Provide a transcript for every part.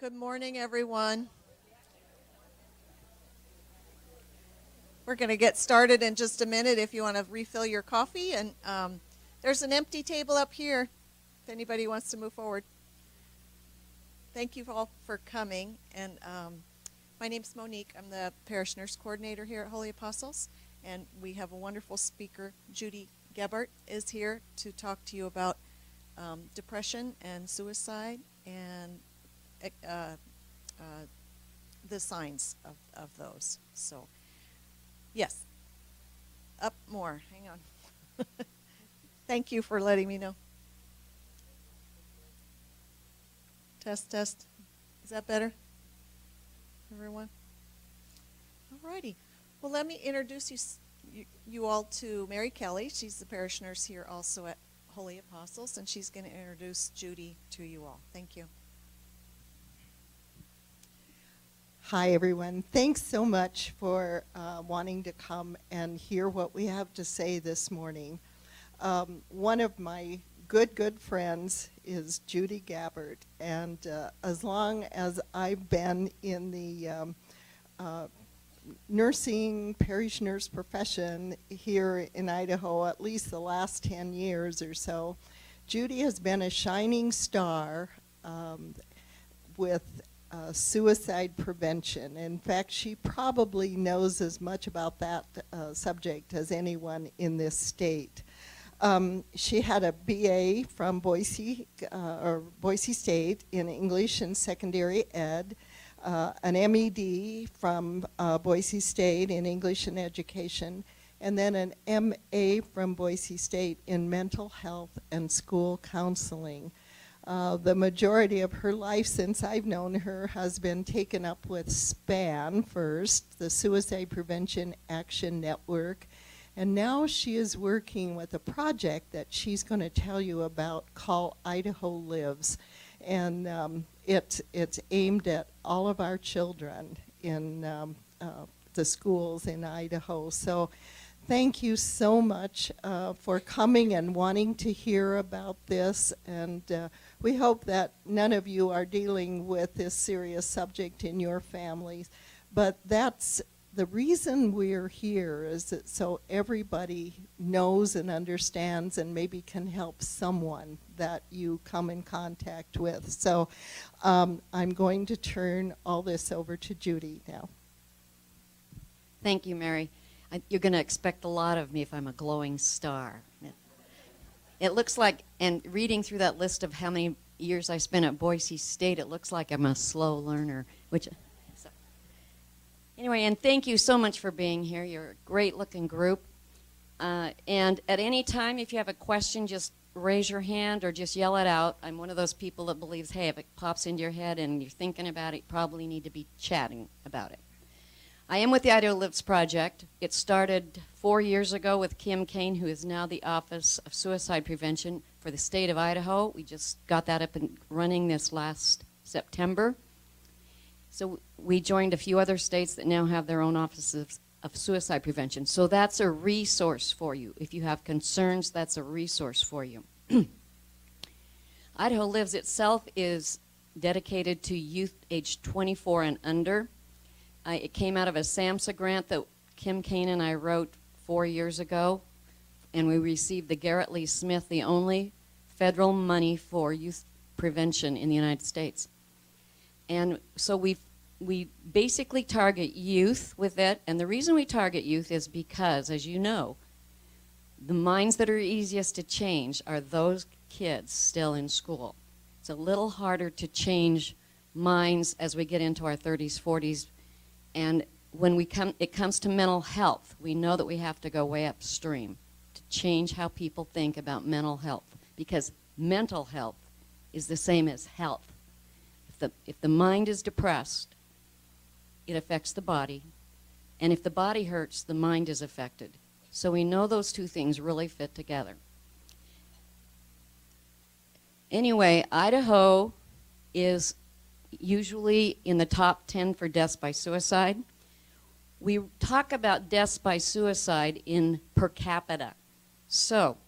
Good morning, everyone. We're going to get started in just a minute if you want to refill your coffee. And there's an empty table up here if anybody wants to move forward. Thank you all for coming. And my name's Monique. I'm the parish nurse coordinator here at Holy Apostles. And we have a wonderful speaker. Judy Gebert is here to talk to you about depression and suicide and the signs of those. So, yes. Up more. Hang on. Thank you for letting me know. Test, test. Is that better? Everyone? Alrighty. Well, let me introduce you all to Mary Kelly. She's the parish nurse here also at Holy Apostles, and she's going to introduce Judy to you all. Thank you. Hi, everyone. Thanks so much for wanting to come and hear what we have to say this morning. One of my good friends is Judy Gabbert, and as long as I've been in the nursing, parish nurse profession here in Idaho, at least the last 10 years or so, Judy has been a shining star with suicide prevention. In fact, she probably knows as much about that subject as anyone in this state. She had a BA from Boise State in English and Secondary Ed, an MED from Boise State in English and Education, and then an MA from Boise State in Mental Health and School Counseling. The majority of her life since I've known her has been taken up with SPAN first, the Suicide Prevention Action Network, and now she is working with a project that she's going to tell you about called Idaho Lives. And it's aimed at all of our children in the schools in Idaho. So thank you so much for coming and wanting to hear about this. And we hope that none of you are dealing with this serious subject in your families. But that's the reason we're here, is that so everybody knows and understands and maybe can help someone that you come in contact with. So I'm going to turn all this over to Judy now. Thank you, Mary. You're going to expect a lot of me if I'm a glowing star. It looks like, and reading through that list of how many years I spent at Boise State, it looks like I'm a slow learner, which... Anyway, and thank you so much for being here. You're a great-looking group. And at any time, if you have a question, just raise your hand or just yell it out. I'm one of those people that believes, hey, if it pops into your head and you're thinking about it, you probably need to be chatting about it. I am with the Idaho Lives Project. It started 4 years ago with Kim Kane, who is now the Office of Suicide Prevention for the state of Idaho. We just got that up and running this last September. So we joined a few other states that now have their own offices of suicide prevention. So that's a resource for you. If you have concerns, that's a resource for you. Idaho Lives itself is dedicated to youth aged 24 and under. It came out of a SAMHSA grant that Kim Kane and I wrote 4 years ago, and we received the Garrett Lee Smith, the only federal money for youth prevention in the United States. And so we basically target youth with it, and the reason we target youth is because, as you know, the minds that are easiest to change are those kids still in school. It's a little harder to change minds as we get into our 30s, 40s, and when it comes to mental health, we know that we have to go way upstream to change how people think about mental health, because mental health is the same as health. If the mind is depressed, it affects the body, and if the body hurts, the mind is affected. So we know those two things really fit together. Anyway, Idaho is usually in the top 10 for deaths by suicide. We talk about deaths by suicide in per capita. So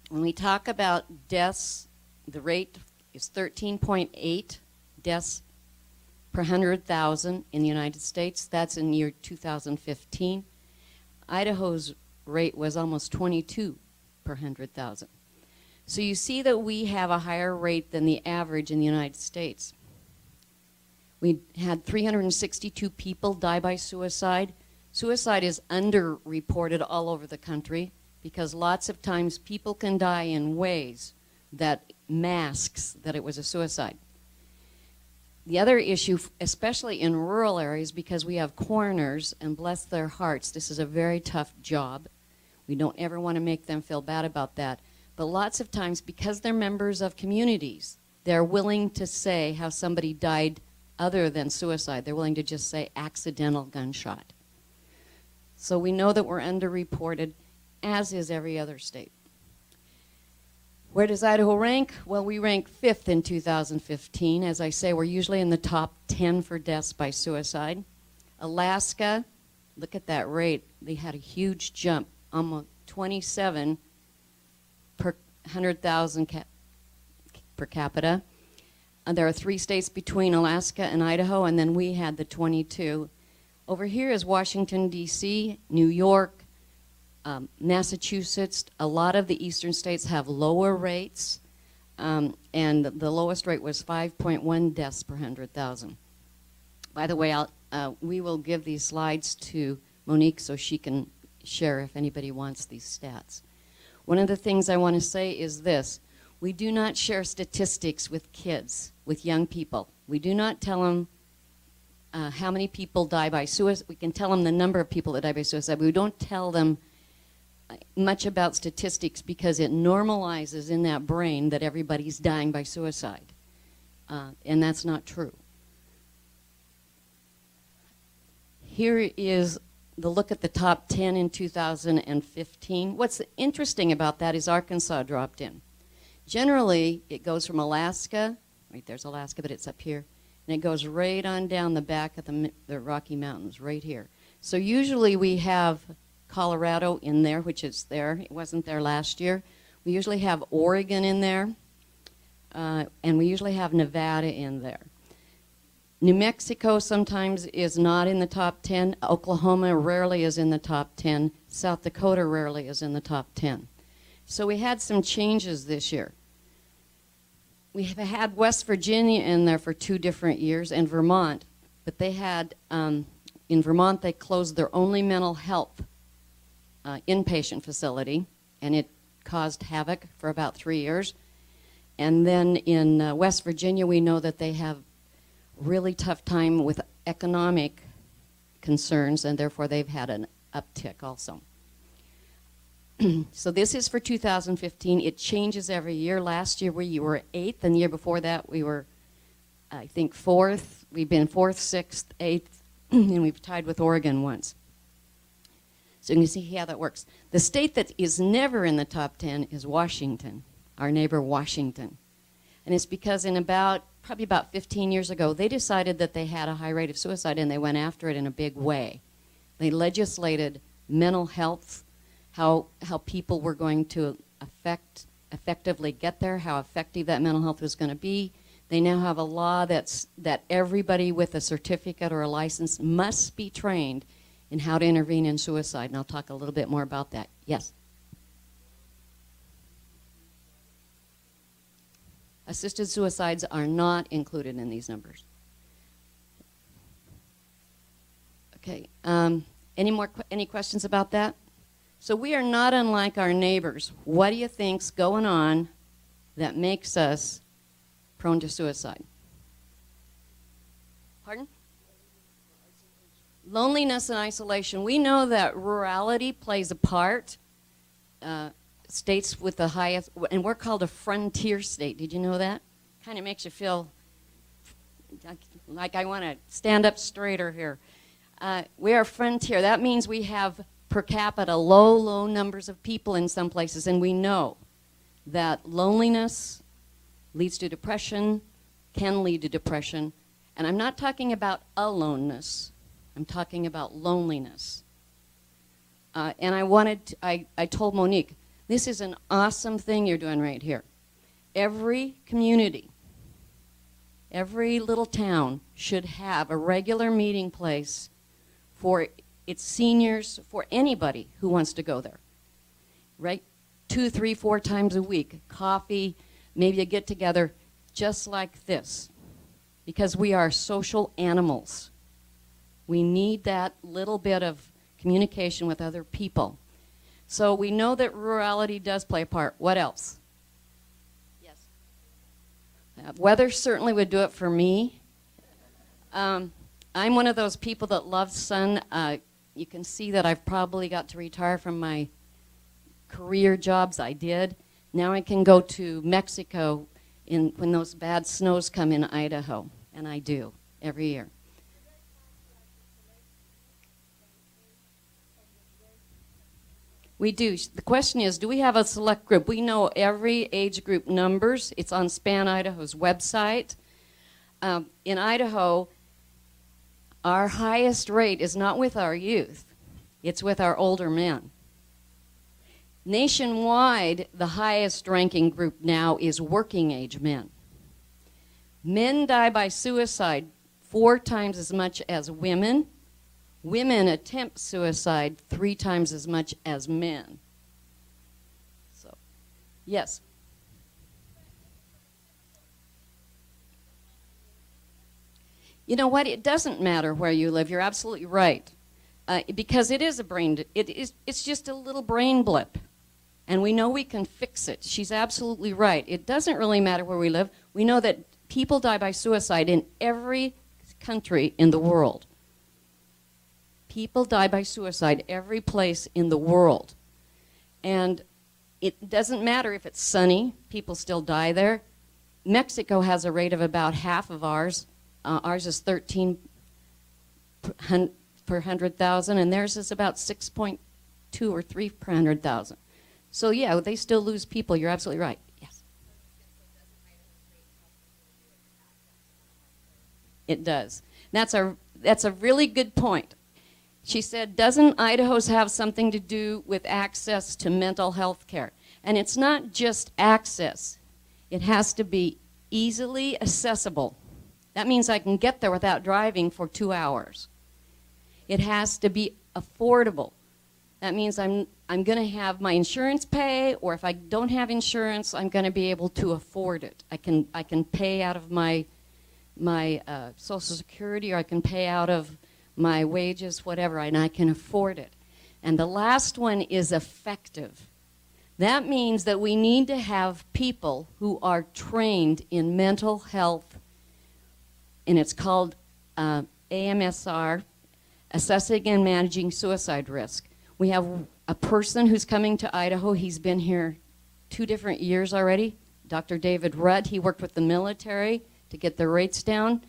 when we talk about deaths, the rate is 13.8 deaths per 100,000 in the United States. That's in year 2015. Idaho's rate was almost 22 per 100,000. So you see that we have a higher rate than the average in the United States. We had 362 people die by suicide. Suicide is underreported all over the country because lots of times people can die in ways that masks that it was a suicide. The other issue, especially in rural areas, because we have coroners, and bless their hearts, this is a very tough job. We don't ever want to make them feel bad about that. But lots of times, because they're members of communities, they're willing to say how somebody died other than suicide. They're willing to just say accidental gunshot. So we know that we're underreported, as is every other state. Where does Idaho rank? Well, we rank 5th in 2015. As I say, we're usually in the top 10 for deaths by suicide. Alaska, look at that rate. They had a huge jump, almost 27 per 100,000 per capita. There are 3 states between Alaska and Idaho, and then we had the 22. Over here is Washington, D.C., New York, Massachusetts. A lot of the eastern states have lower rates, and the lowest rate was 5.1 deaths per 100,000. By the way, we will give these slides to Monique so she can share if anybody wants these stats. One of the things I want to say is this. We do not share statistics with kids, with young people. We do not tell them how many people die by suicide. We can tell them the number of people that die by suicide, but we don't tell them much about statistics because it normalizes in that brain that everybody's dying by suicide. And that's not true. Here is the look at the top 10 in 2015. What's interesting about that is Arkansas dropped in. Generally, it goes from Alaska, right there's Alaska, but it's up here, and it goes right on down the back of the Rocky Mountains, right here. So usually we have Colorado in there, which is there. It wasn't there last year. We usually have Oregon in there, and we usually have Nevada in there. New Mexico sometimes is not in the top 10. Oklahoma rarely is in the top 10. South Dakota rarely is in the top 10. So we had some changes this year. We have had West Virginia in there for 2 different years, and Vermont, but they had, in Vermont, they closed their only mental health inpatient facility, and it caused havoc for about 3 years. And then in West Virginia, we know that they have really tough time with economic concerns, and therefore they've had an uptick also. So this is for 2015. It changes every year. Last year we were 8th, and the year before that we were, I think, 4th. We've been 4th, 6th, 8th, and we've tied with Oregon once. So you can see how that works. The state that is never in the top 10 is Washington, our neighbor Washington. And it's because in probably about 15 years ago, they decided that they had a high rate of suicide, and they went after it in a big way. They legislated mental health, how people were going to effectively get there, how effective that mental health was going to be. They now have a law that everybody with a certificate or a license must be trained in how to intervene in suicide, and I'll talk a little bit more about that. Yes? Assisted suicides are not included in these numbers. Okay, any questions about that? So we are not unlike our neighbors. What do you think's going on that makes us prone to suicide? Pardon? Loneliness and isolation. We know that rurality plays a part. States with the highest, and we're called a frontier state. Did you know that? Kind of makes you feel like I want to stand up straighter here. We are frontier. That means we have per capita low numbers of people in some places, and we know that loneliness leads to depression, can lead to depression. And I'm not talking about aloneness. I'm talking about loneliness. And I told Monique, this is an awesome thing you're doing right here. Every community Every little town should have a regular meeting place for its seniors, for anybody who wants to go there. Right? 2, 3, 4 times a week. Coffee, maybe a get-together, just like this. Because we are social animals. We need that little bit of communication with other people. So we know that rurality does play a part. What else? Yes. Weather certainly would do it for me. I'm one of those people that loves sun. You can see that I've probably got to retire from my career jobs I did. Now I can go to Mexico when those bad snows come in Idaho, and I do every year. We do. The question is, do we have a select group? We know every age group numbers. It's on Span Idaho's website. In Idaho, our highest rate is not with our youth. It's with our older men. Nationwide, the highest ranking group now is working age men. Men die by suicide 4 times as much as women. Women attempt suicide 3 times as much as men. So, yes. You know what? It doesn't matter where you live. You're absolutely right. Because it is it's just a little brain blip. And we know we can fix it. She's absolutely right. It doesn't really matter where we live. We know that people die by suicide in every country in the world. People die by suicide every place in the world. And it doesn't matter if it's sunny, people still die there. Mexico has a rate of about half of ours. Ours is 13 per 100,000, and theirs is about 6.2 or 3 per 100,000. So yeah, they still lose people. You're absolutely right. Yes. It does. That's a really good point. She said, doesn't Idaho's have something to do with access to mental health care? And it's not just access. It has to be easily accessible. That means I can get there without driving for 2 hours. It has to be affordable. That means I'm going to have my insurance pay, or if I don't have insurance, I'm going to be able to afford it. I can pay out of my Social Security, or I can pay out of my wages, whatever, and I can afford it. And the last one is effective. That means that we need to have people who are trained in mental health, and it's called AMSR, Assessing and Managing Suicide Risk. We have a person who's coming to Idaho. He's been here 2 different years already. Dr. David Rudd. He worked with the military to get their rates down.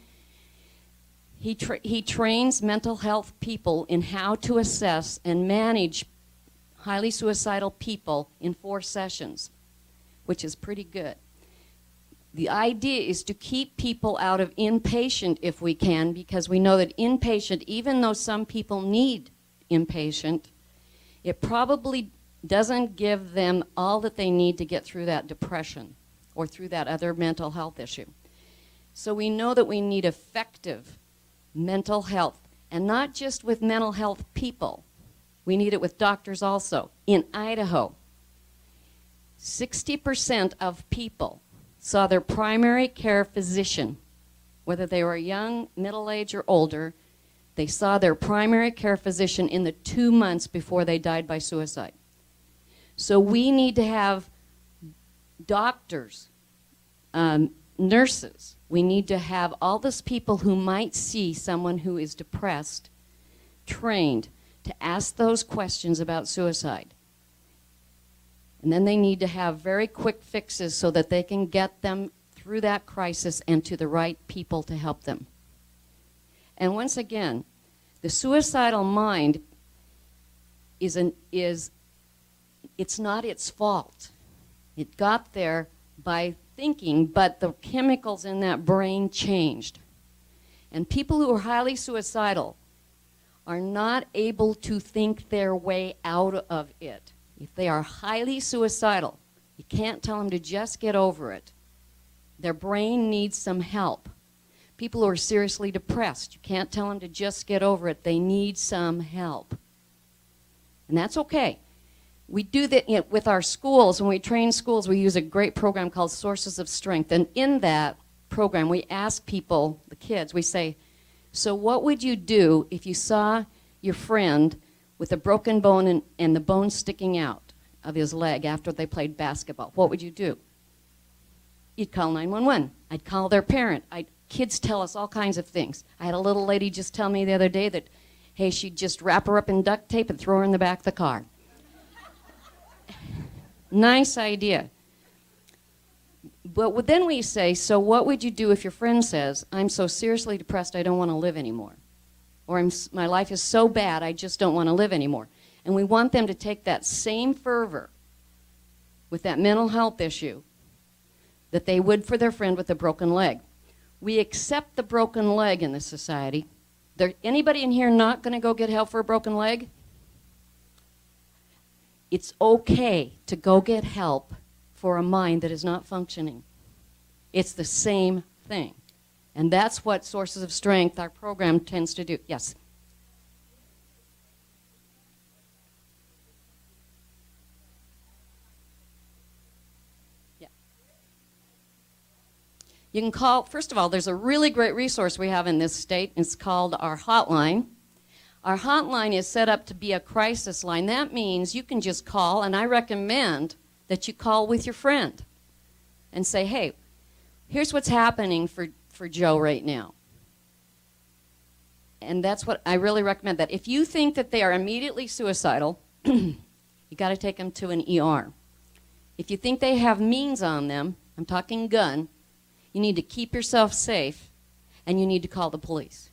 He trains mental health people in how to assess and manage highly suicidal people in 4 sessions, which is pretty good. The idea is to keep people out of inpatient if we can, because we know that inpatient, even though some people need inpatient, it probably doesn't give them all that they need to get through that depression or through that other mental health issue. So we know that we need effective mental health, and not just with mental health people. We need it with doctors also. In Idaho, 60% of people saw their primary care physician, whether they were young, middle-aged, or older. They saw their primary care physician in the 2 months before they died by suicide. So we need to have doctors, nurses. We need to have all those people who might see someone who is depressed trained to ask those questions about suicide. And then they need to have very quick fixes so that they can get them through that crisis and to the right people to help them. And once again, the suicidal mind it's not its fault. It got there by thinking, but the chemicals in that brain changed. And people who are highly suicidal are not able to think their way out of it. If they are highly suicidal, you can't tell them to just get over it. Their brain needs some help. people who are seriously depressed. You can't tell them to just get over it. They need some help. And that's okay. We do that with our schools. When we train schools, we use a great program called Sources of Strength. And in that program, we ask people, the kids, we say, so what would you do if you saw your friend with a broken bone and the bone sticking out of his leg after they played basketball? What would you do? You'd call 911. I'd call their parent. Kids tell us all kinds of things. I had a little lady just tell me the other day that, hey, she'd just wrap her up in duct tape and throw her in the back of the car. Nice idea. But then we say, so what would you do if your friend says, I'm so seriously depressed I don't want to live anymore? Or my life is so bad I just don't want to live anymore. And we want them to take that same fervor with that mental health issue that they would for their friend with a broken leg. We accept the broken leg in this society. Anybody in here not going to go get help for a broken leg? It's okay to go get help for a mind that is not functioning. It's the same thing. And that's what Sources of Strength, our program, tends to do. Yes? Yeah. You can call, first of all, there's a really great resource we have in this state. It's called our hotline. Our hotline is set up to be a crisis line. That means you can just call, and I recommend that you call with your friend and say, hey, here's what's happening for Joe right now. And that's what I really recommend, that if you think that they are immediately suicidal, you got to take them to an ER. If you think they have means on them, I'm talking gun, you need to keep yourself safe, and you need to call the police.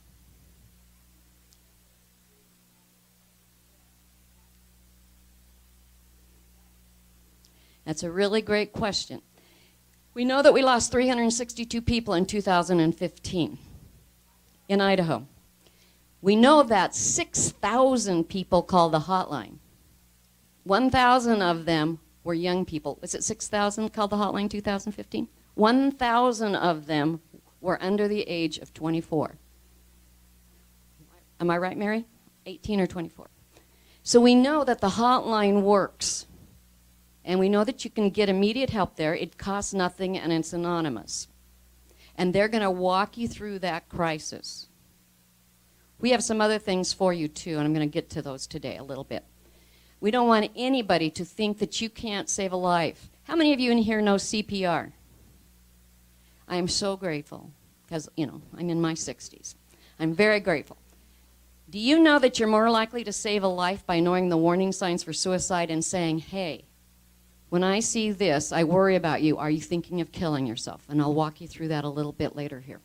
That's a really great question. We know that we lost 362 people in 2015 in Idaho. We know that 6,000 people called the hotline. 1,000 of them were young people. Was it 6,000 called the hotline 2015? 1,000 of them were under the age of 24. Am I right, Mary? 18 or 24. So we know that the hotline works. And we know that you can get immediate help there. It costs nothing, and it's anonymous. And they're going to walk you through that crisis. We have some other things for you, too, and I'm going to get to those today a little bit. We don't want anybody to think that you can't save a life. How many of you in here know CPR? I am so grateful because, I'm in my 60s. I'm very grateful. Do you know that you're more likely to save a life by knowing the warning signs for suicide and saying, hey, when I see this, I worry about you. Are you thinking of killing yourself? And I'll walk you through that a little bit later here.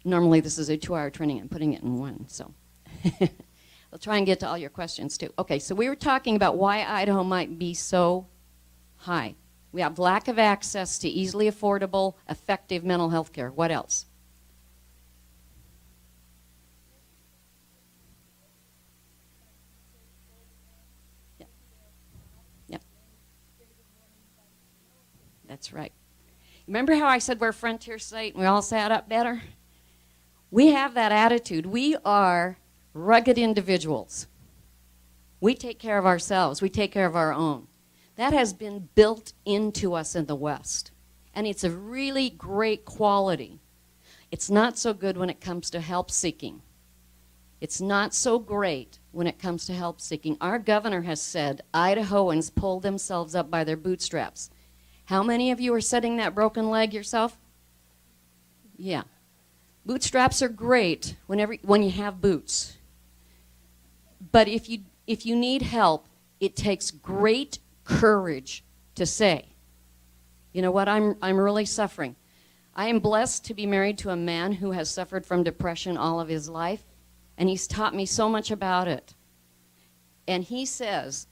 Normally, this is a 2-hour training. I'm putting it in one, so I'll try and get to all your questions, too. Okay, so we were talking about why Idaho might be so high. We have lack of access to easily affordable, effective mental health care. What else? That's right. Remember how I said we're a frontier state and we all sat up better? We have that attitude. We are rugged individuals. We take care of ourselves. We take care of our own. That has been built into us in the West. And it's a really great quality. It's not so good when it comes to help seeking. It's not so great when it comes to help seeking. Our governor has said Idahoans pull themselves up by their bootstraps. How many of you are setting that broken leg yourself? Yeah. Bootstraps are great when you have boots. But if you need help, it takes great courage to say, you know what, I'm really suffering. I am blessed to be married to a man who has suffered from depression all of his life, and he's taught me so much about it. And he says,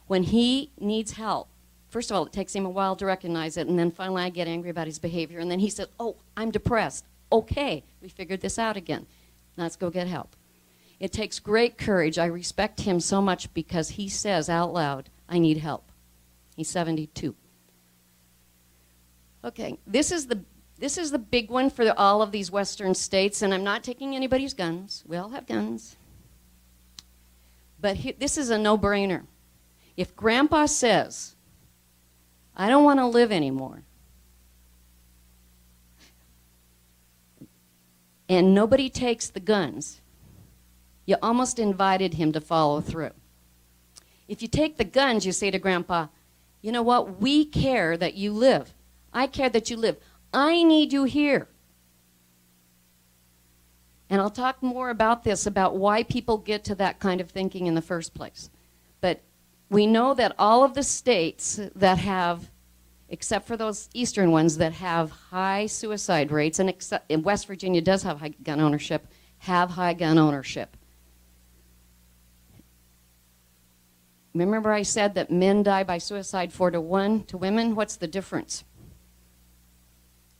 when he needs help, first of all, it takes him a while to recognize it, and then finally I get angry about his behavior, and then he said, oh, I'm depressed. Okay, we figured this out again. Now let's go get help. It takes great courage. I respect him so much because he says out loud, I need help. He's 72. Okay, this is the This is the big one for all of these western states, and I'm not taking anybody's guns. We all have guns. But this is a no-brainer. If Grandpa says, I don't want to live anymore, and nobody takes the guns, you almost invited him to follow through. If you take the guns, you say to Grandpa, you know what, we care that you live. I care that you live. I need you here. And I'll talk more about this, about why people get to that kind of thinking in the first place. But we know that all of the states that have, except for those eastern ones that have high suicide rates, and West Virginia does have high gun ownership, have high gun ownership. Remember I said that men die by suicide 4-1 to women? What's the difference?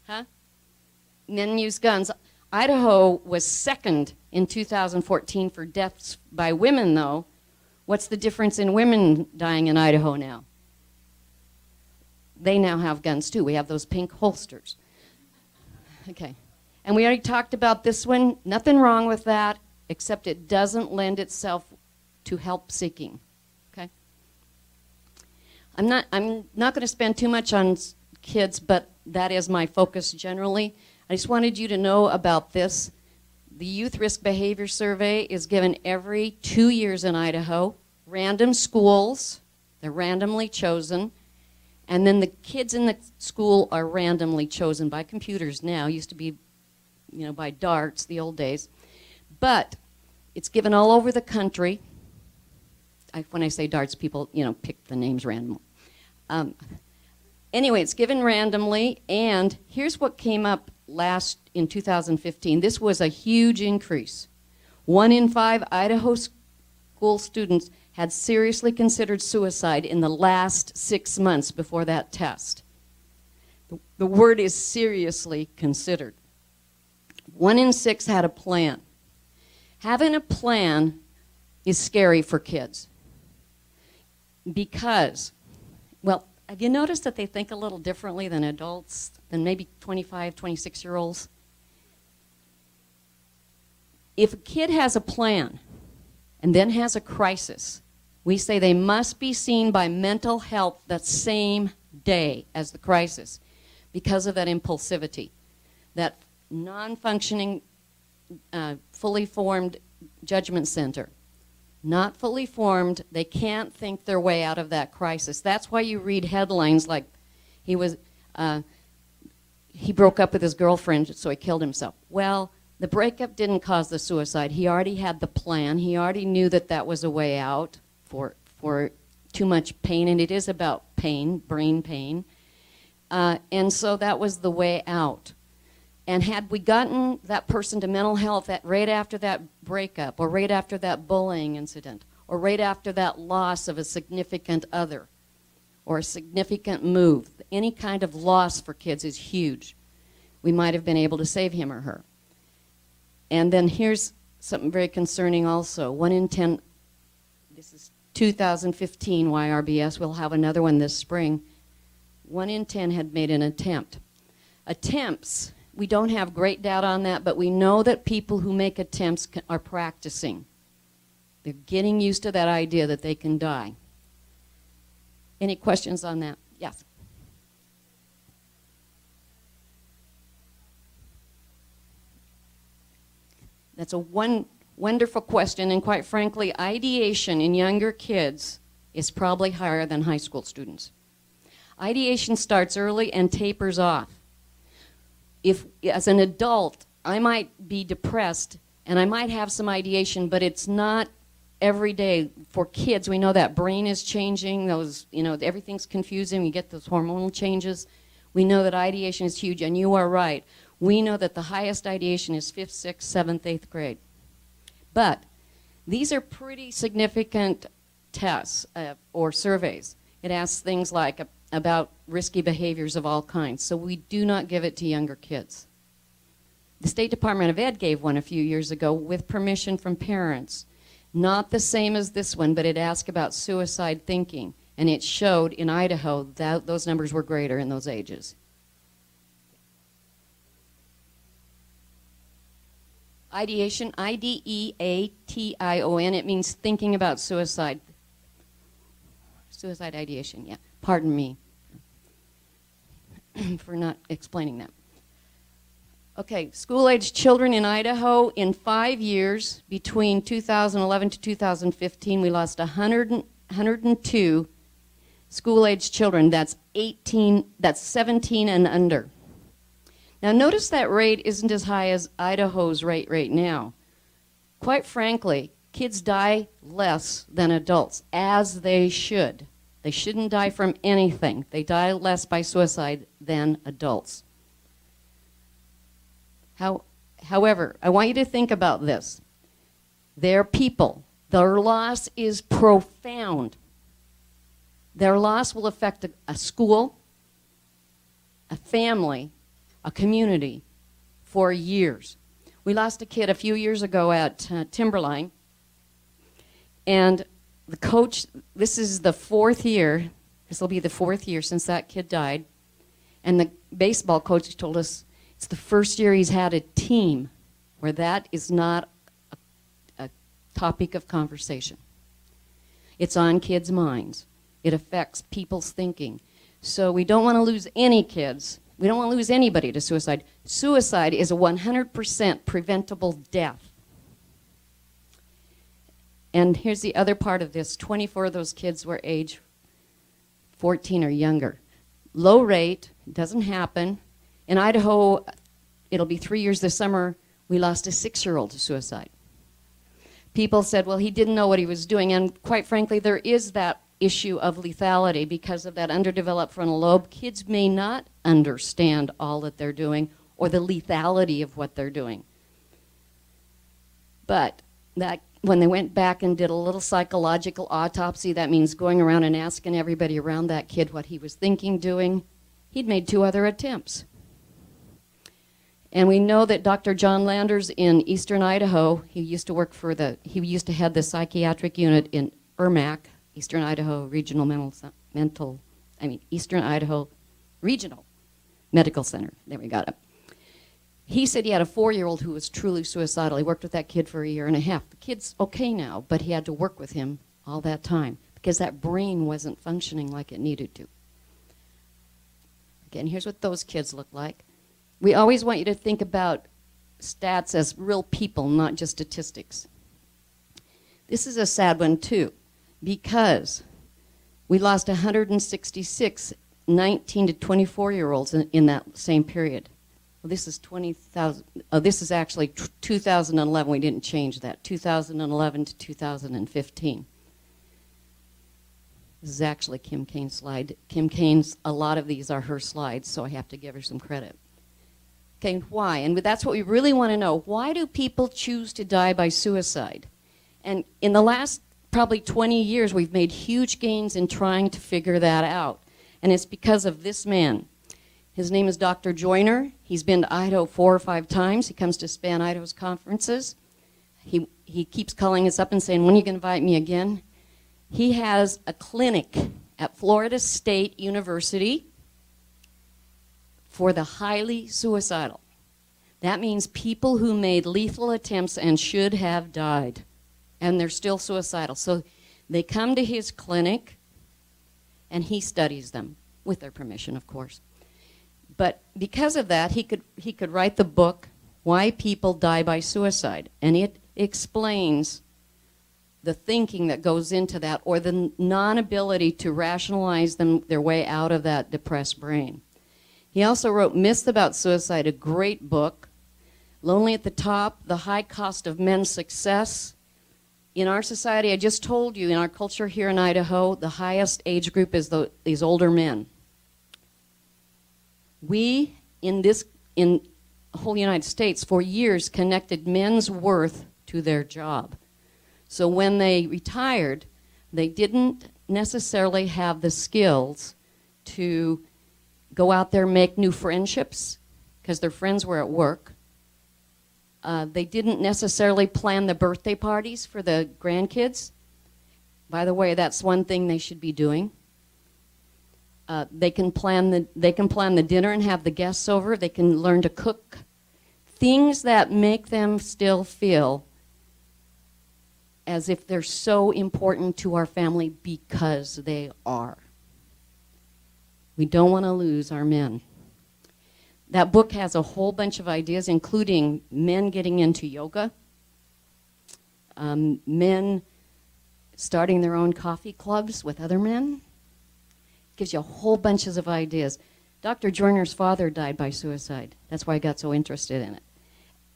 Huh? Men use guns. Idaho was second in 2014 for deaths by women, though. What's the difference in women dying in Idaho now? They now have guns, too. We have those pink holsters. Okay. And we already talked about this one. Nothing wrong with that, except it doesn't lend itself to help seeking. Okay? I'm not going to spend too much on kids, but that is my focus generally. I just wanted you to know about this. The Youth Risk Behavior Survey is given every 2 years in Idaho. Random schools, they're randomly chosen. And then the kids in the school are randomly chosen by computers now. Used to be, by darts, the old days. But it's given all over the country. When I say darts, people, pick the names randomly. Anyway, it's given randomly, and here's what came up in 2015. This was a huge increase. 1 in 5 Idaho school students had seriously considered suicide in the last 6 months before that test. The word is seriously considered. 1 in 6 had a plan. Having a plan is scary for kids because, have you noticed that they think a little differently than adults, than maybe 25, 26-year-olds? If a kid has a plan and then has a crisis, we say they must be seen by mental health that same day as the crisis because of that impulsivity, that non-functioning, fully formed judgment center. Not fully formed, they can't think their way out of that crisis. That's why you read headlines like he broke up with his girlfriend, so he killed himself. Well, the breakup didn't cause the suicide. He already had the plan. He already knew that that was a way out for too much pain, and it is about pain, brain pain. And so that was the way out. And had we gotten that person to mental health right after that breakup, or right after that bullying incident, or right after that loss of a significant other, or a significant move, any kind of loss for kids is huge. We might have been able to save him or her. And then here's something very concerning also. 1 in 10, this is 2015 YRBS, we'll have another one this spring. 1 in 10 had made an attempt. Attempts, we don't have great data on that, but we know that people who make attempts are practicing. They're getting used to that idea that they can die. Any questions on that? Yes. That's a wonderful question, and quite frankly, ideation in younger kids is probably higher than high school students. Ideation starts early and tapers off. If, as an adult, I might be depressed and I might have some ideation, but it's not every day. For kids, we know that brain is changing, everything's confusing, we get those hormonal changes. We know that ideation is huge, and you are right. We know that the highest ideation is 5th, 6th, 7th, 8th grade. But these are pretty significant tests or surveys. It asks things like about risky behaviors of all kinds. So we do not give it to younger kids. The State Department of Ed gave one a few years ago with permission from parents. Not the same as this one, but it asked about suicide thinking. And it showed in Idaho that those numbers were greater in those ages. Ideation, I-D-E-A-T-I-O-N. It means thinking about suicide. Suicide ideation, yeah. Pardon me for not explaining that. Okay, school-aged children in Idaho, in 5 years, between 2011 to 2015, we lost 102 school-aged children. That's 17 and under. Now notice that rate isn't as high as Idaho's rate right now. Quite frankly, kids die less than adults, as they should. They shouldn't die from anything. They die less by suicide than adults. However, I want you to think about this. They're people. Their loss is profound. Their loss will affect a school, a family, a community for years. We lost a kid a few years ago at Timberline, and the coach, this is the 4th year, this will be the 4th year since that kid died, and the baseball coach told us it's the first year he's had a team where that is not a topic of conversation. It's on kids' minds. It affects people's thinking. So we don't want to lose any kids. We don't want to lose anybody to suicide. Suicide is a 100% preventable death. And here's the other part of this. 24 of those kids were age 14 or younger. Low rate, doesn't happen. In Idaho, it'll be 3 years this summer, we lost a 6-year-old to suicide. People said, well, he didn't know what he was doing. And quite frankly, there is that issue of lethality because of that underdeveloped frontal lobe. Kids may not understand all that they're doing or the lethality of what they're doing. But that when they went back and did a little psychological autopsy, that means going around and asking everybody around that kid what he was thinking, doing, he'd made 2 other attempts. And we know that Dr. John Landers in eastern Idaho, he used to head the psychiatric unit in ERMAC, Eastern Idaho Regional Eastern Idaho Regional Medical Center. There we got it. He said he had a 4-year-old who was truly suicidal. He worked with that kid for 1.5 years. The kid's okay now, but he had to work with him all that time because that brain wasn't functioning like it needed to. Again, here's what those kids look like. We always want you to think about stats as real people, not just statistics. This is a sad one too, because we lost 166 19 to 24-year-olds in that same period. Well, this is 20,000. This is actually 2011. We didn't change that. 2011 to 2015. This is actually Kim Kane's slide. Kim Kane's, a lot of these are her slides, so I have to give her some credit. Okay, why? And that's what we really want to know. Why do people choose to die by suicide? And in the last probably 20 years, we've made huge gains in trying to figure that out. And it's because of this man. His name is Dr. Joyner. He's been to Idaho 4 or 5 times. He comes to Span Idaho's conferences. He keeps calling us up and saying, when are you going to invite me again? He has a clinic at Florida State University for the highly suicidal. That means people who made lethal attempts and should have died, and they're still suicidal. So they come to his clinic, and he studies them, with their permission, of course. But because of that, he could write the book, Why People Die by Suicide, and it explains the thinking that goes into that, or the non-ability to rationalize their way out of that depressed brain. He also wrote Myths About Suicide, a great book. Lonely at the Top, The High Cost of Men's Success. In our society, I just told you, in our culture here in Idaho, the highest age group is these older men. We, in the whole United States, for years connected men's worth to their job. So when they retired, they didn't necessarily have the skills to go out there and make new friendships because their friends were at work. They didn't necessarily plan the birthday parties for the grandkids. By the way, that's one thing they should be doing. They can plan the dinner and have the guests over. They can learn to cook things that make them still feel as if they're so important to our family because they are. We don't want to lose our men. That book has a whole bunch of ideas, including men getting into yoga, men starting their own coffee clubs with other men. Gives you a whole bunches of ideas. Dr. Joyner's father died by suicide. That's why I got so interested in it.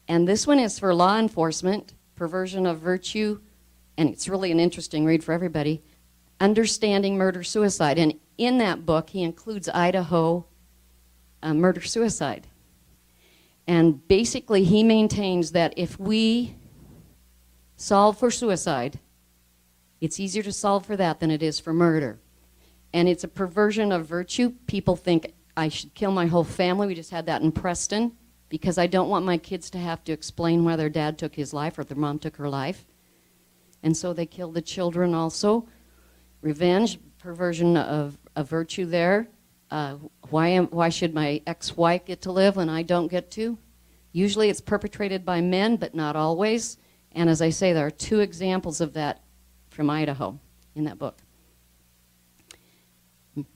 And this one is for law enforcement, perversion of virtue, and it's really an interesting read for everybody, Understanding Murder-Suicide. And in that book, he includes Idaho murder-suicide. And basically, he maintains that if we solve for suicide, it's easier to solve for that than it is for murder. And it's a perversion of virtue. People think I should kill my whole family. We just had that in Preston, because I don't want my kids to have to explain why their dad took his life or their mom took her life. And so they kill the children also. Revenge, perversion of virtue there. Why should my ex-wife get to live when I don't get to? Usually it's perpetrated by men, but not always. And as I say, there are 2 examples of that from Idaho in that book.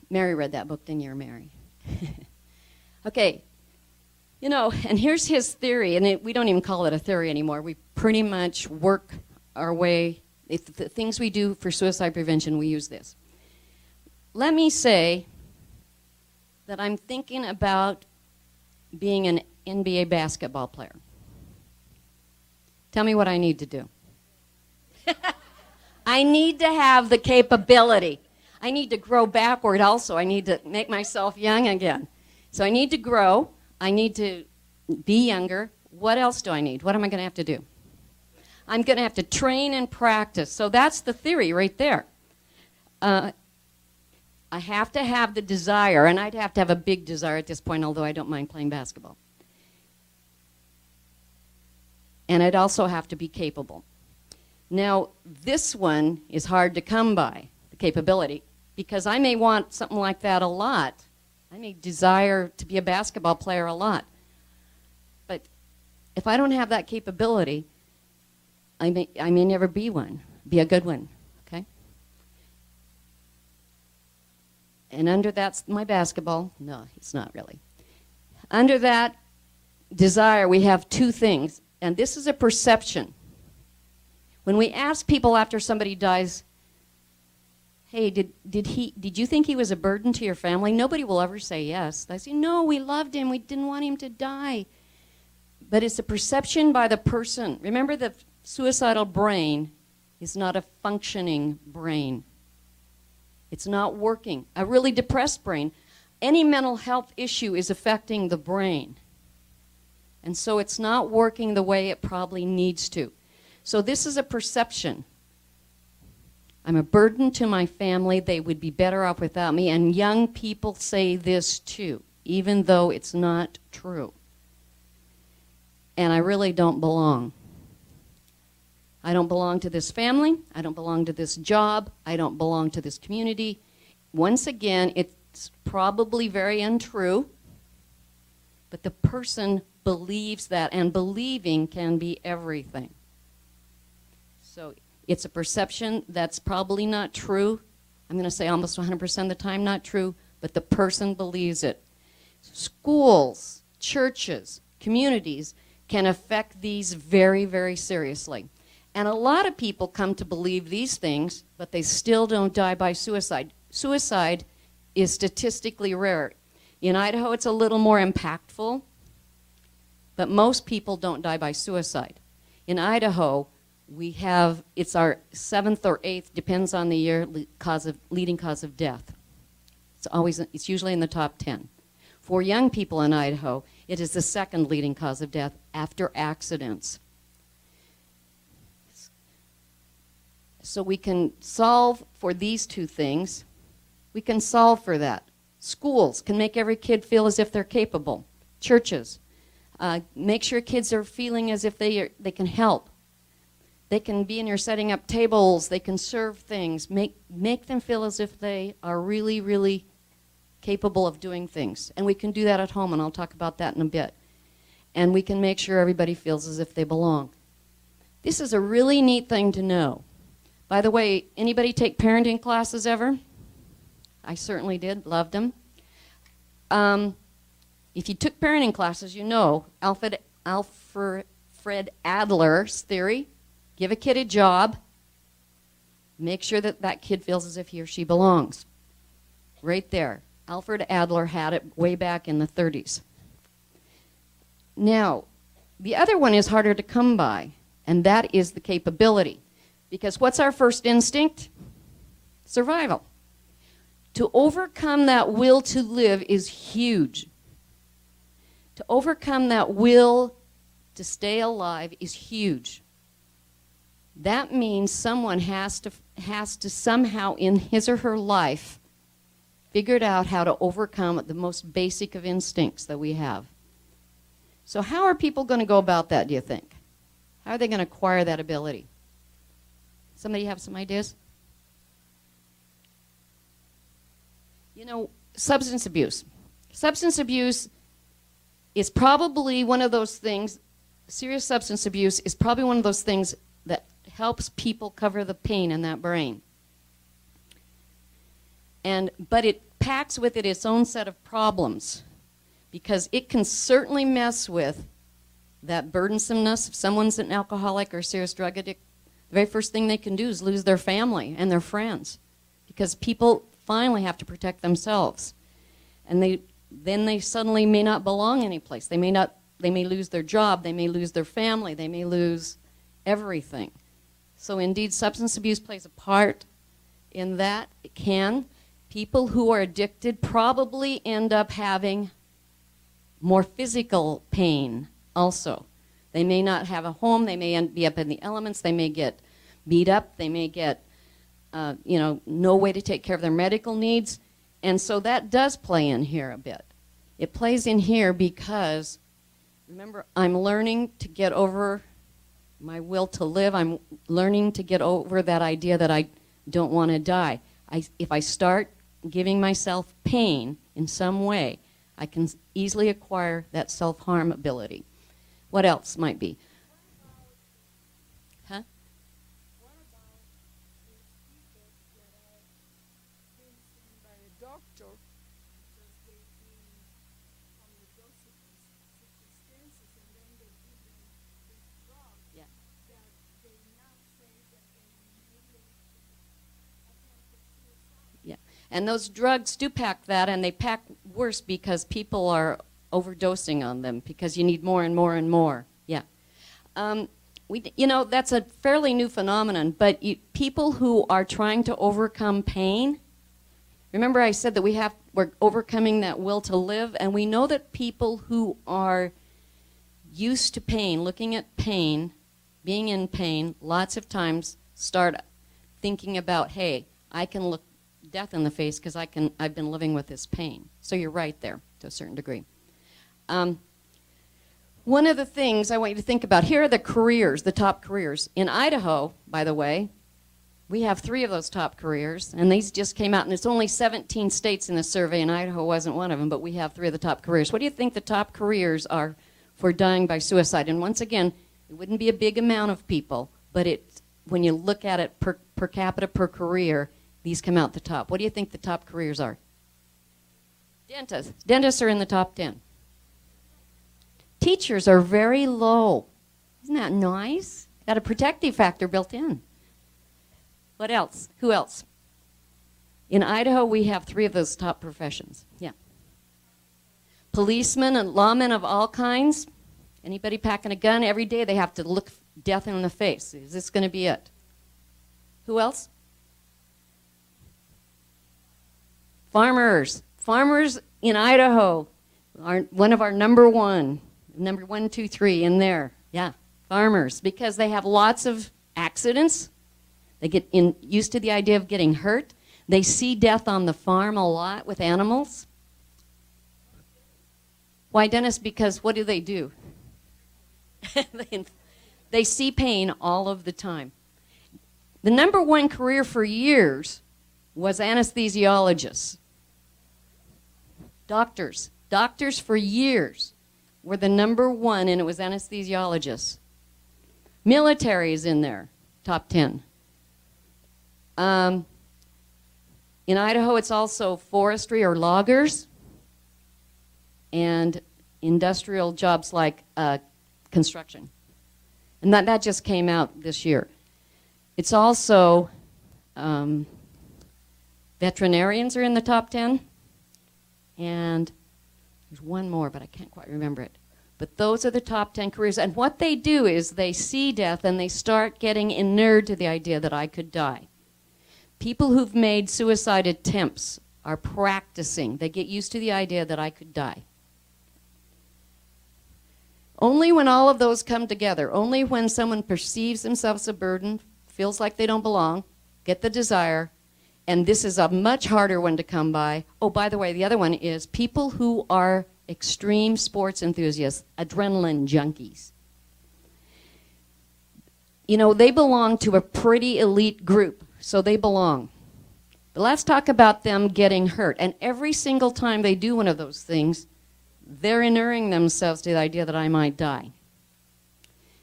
Mary read that book, didn't you, Mary? Okay, you know, and here's his theory, and we don't even call it a theory anymore. We pretty much work our way, the things we do for suicide prevention, we use this. Let me say that I'm thinking about being an NBA basketball player. Tell me what I need to do. I need to have the capability. I need to grow backward also. I need to make myself young again. So I need to grow. I need to be younger. What else do I need? What am I going to have to do? I'm going to have to train and practice. So that's the theory right there. I have to have the desire, and I'd have to have a big desire at this point, although I don't mind playing basketball. And I'd also have to be capable. Now, this one is hard to come by, the capability, because I may want something like that a lot. I may desire to be a basketball player a lot. But if I don't have that capability, I may never be one, be a good one, okay? And under that's my basketball. No, it's not really. Under that desire, we have 2 things, and this is a perception. When we ask people after somebody dies, hey, did you think he was a burden to your family? Nobody will ever say yes. They say, no, we loved him. We didn't want him to die. But it's a perception by the person. Remember, the suicidal brain is not a functioning brain. It's not working. A really depressed brain, any mental health issue is affecting the brain. And so it's not working the way it probably needs to. So this is a perception. I'm a burden to my family. They would be better off without me. And young people say this too, even though it's not true. And I really don't belong. I don't belong to this family. I don't belong to this job. I don't belong to this community. Once again, it's probably very untrue, but the person believes that, and believing can be everything. So it's a perception that's probably not true. I'm going to say almost 100% of the time not true, but the person believes it. Schools, churches, communities can affect these very, very seriously. And a lot of people come to believe these things, but they still don't die by suicide. Suicide is statistically rare. In Idaho, it's a little more impactful, but most people don't die by suicide. In Idaho, it's our 7th or 8th, depends on the year, leading cause of death. It's usually in the top 10. For young people in Idaho, it is the 2nd leading cause of death after accidents. So we can solve for these 2 things. We can solve for that. Schools can make every kid feel as if they're capable. Churches, make sure kids are feeling as if they can help. They can be in here setting up tables. They can serve things. Make them feel as if they are really, really capable of doing things. And we can do that at home, and I'll talk about that in a bit. and we can make sure everybody feels as if they belong. This is a really neat thing to know. By the way, anybody take parenting classes ever? I certainly did, loved them. If you took parenting classes, you know Alfred Adler's theory: give a kid a job, make sure that that kid feels as if he or she belongs. Right there. Alfred Adler had it way back in the 30s. Now, the other one is harder to come by, and that is the capability. Because what's our first instinct? Survival. To overcome that will to live is huge. To overcome that will to stay alive is huge. That means someone has to somehow in his or her life figured out how to overcome the most basic of instincts that we have. So how are people going to go about that, do you think? How are they going to acquire that ability? Somebody have some ideas? You know, substance abuse. Substance abuse is probably one of those things, serious substance abuse is probably one of those things that helps people cover the pain in that brain. But it packs with it its own set of problems, because it can certainly mess with that burdensomeness. If someone's an alcoholic or a serious drug addict, the very first thing they can do is lose their family and their friends, because people finally have to protect themselves. And then they suddenly may not belong anyplace. They may lose their job, they may lose their family, they may lose everything. So indeed, substance abuse plays a part in that. It can. People who are addicted probably end up having more physical pain also. They may not have a home, they may be up in the elements, they may get beat up, they may get no way to take care of their medical needs. And so that does play in here a bit. It plays in here because, remember, I'm learning to get over my will to live. I'm learning to get over that idea that I don't want to die. If I start giving myself pain in some way, I can easily acquire that self-harm ability. What else might be? Huh? What about those people that are being seen by a doctor because they've been on the circumstances, and then they give them this drug Yeah. that they now say that they may lead to attempted suicide? Yeah. And those drugs do pack that, and they pack worse because people are overdosing on them, because you need more and more and more. Yeah. That's a fairly new phenomenon, but people who are trying to overcome pain, remember I said that we're overcoming that will to live, and we know that people who are used to pain, looking at pain, being in pain, lots of times start thinking about, hey, I can look death in the face because I've been living with this pain. So you're right there to a certain degree. One of the things I want you to think about, here are the careers, the top careers. In Idaho, by the way, we have 3 of those top careers, and these just came out, and it's only 17 states in the survey, and Idaho wasn't one of them, but we have 3 of the top careers. What do you think the top careers are for dying by suicide? And once again, it wouldn't be a big amount of people, but when you look at it per capita per career, these come out the top. What do you think the top careers are? Dentists. Dentists are in the top 10. Teachers are very low. Isn't that nice? Got a protective factor built in. What else? Who else? In Idaho, we have 3 of those top professions. Yeah. Policemen and lawmen of all kinds. Anybody packing a gun? Every day they have to look death in the face. Is this going to be it? Who else? Farmers. Farmers in Idaho are one of our number 1, 2, 3 in there. Yeah, farmers, because they have lots of accidents. They get used to the idea of getting hurt. They see death on the farm a lot with animals. Why, Dennis? Because what do? They see pain all of the time. The number 1 career for years was anesthesiologists. Doctors for years. were the number one, and it was anesthesiologists. Military is in there, top 10. In Idaho, it's also forestry or loggers and industrial jobs like construction. And that just came out this year. It's also veterinarians are in the top 10. And there's one more, but I can't quite remember it. But those are the top 10 careers. And what they do is they see death and they start getting inured to the idea that I could die. People who've made suicide attempts are practicing. They get used to the idea that I could die. Only when all of those come together, only when someone perceives themselves a burden, feels like they don't belong, get the desire, and this is a much harder one to come by. Oh, by the way, the other one is people who are extreme sports enthusiasts, adrenaline junkies. You know, they belong to a pretty elite group, so they belong. But let's talk about them getting hurt. And every single time they do one of those things, they're inuring themselves to the idea that I might die.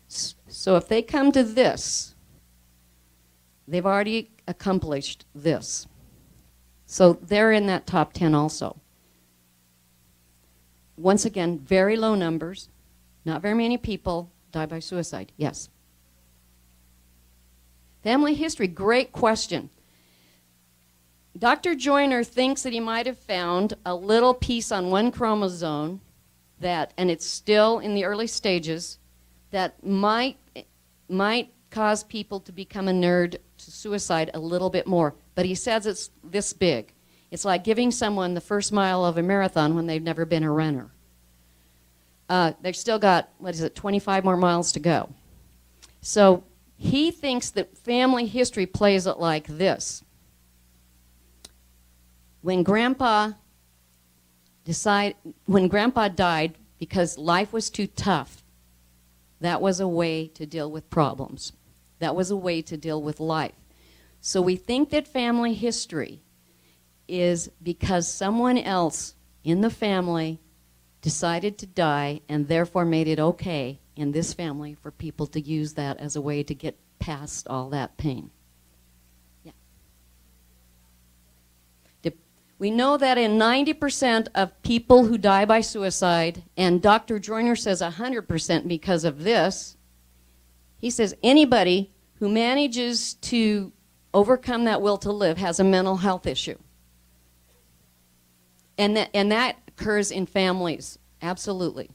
So if they come to this, they've already accomplished this. So they're in that top 10 also. Once again, very low numbers. Not very many people die by suicide. Yes. Family history, great question. Dr. Joyner thinks that he might have found a little piece on one chromosome that, and it's still in the early stages, that might cause people to become inured to suicide a little bit more. But he says it's this big. It's like giving someone the first mile of a marathon when they've never been a runner. They've still got, 25 more miles to go. So he thinks that family history plays it like this. When Grandpa died because life was too tough, that was a way to deal with problems. That was a way to deal with life. So we think that family history is because someone else in the family decided to die and therefore made it okay in this family for people to use that as a way to get past all that pain. Yeah. We know that in 90% of people who die by suicide, and Dr. Joyner says 100% because of this, he says anybody who manages to overcome that will to live has a mental health issue. And that occurs in families, absolutely.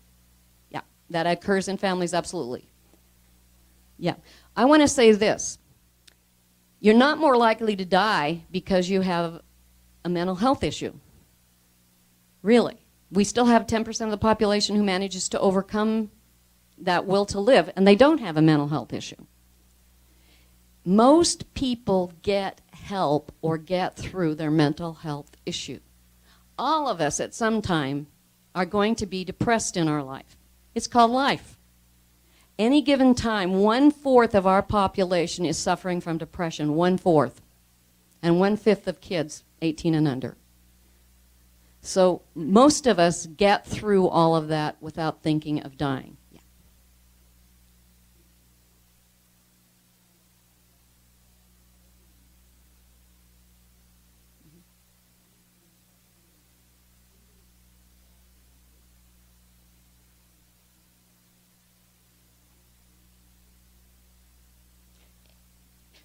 Yeah, that occurs in families, absolutely. Yeah, I want to say this. You're not more likely to die because you have a mental health issue. Really. We still have 10% of the population who manages to overcome that will to live, and they don't have a mental health issue. Most people get help or get through their mental health issue. All of us at some time are going to be depressed in our life. It's called life. Any given time, 1/4 of our population is suffering from depression, 1/4. And 1/5 of kids 18 and under. So most of us get through all of that without thinking of dying. Yeah.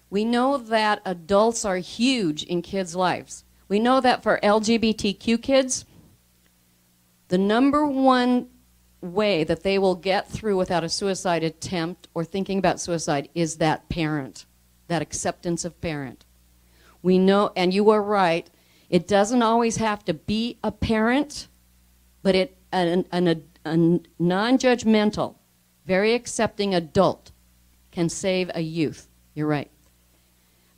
We know that adults are huge in kids' lives. We know that for LGBTQ kids, the number one way that they will get through without a suicide attempt or thinking about suicide is that parent, that acceptance of parent. We know, and you are right, it doesn't always have to be a parent, but a non-judgmental, very accepting adult can save a youth. You're right.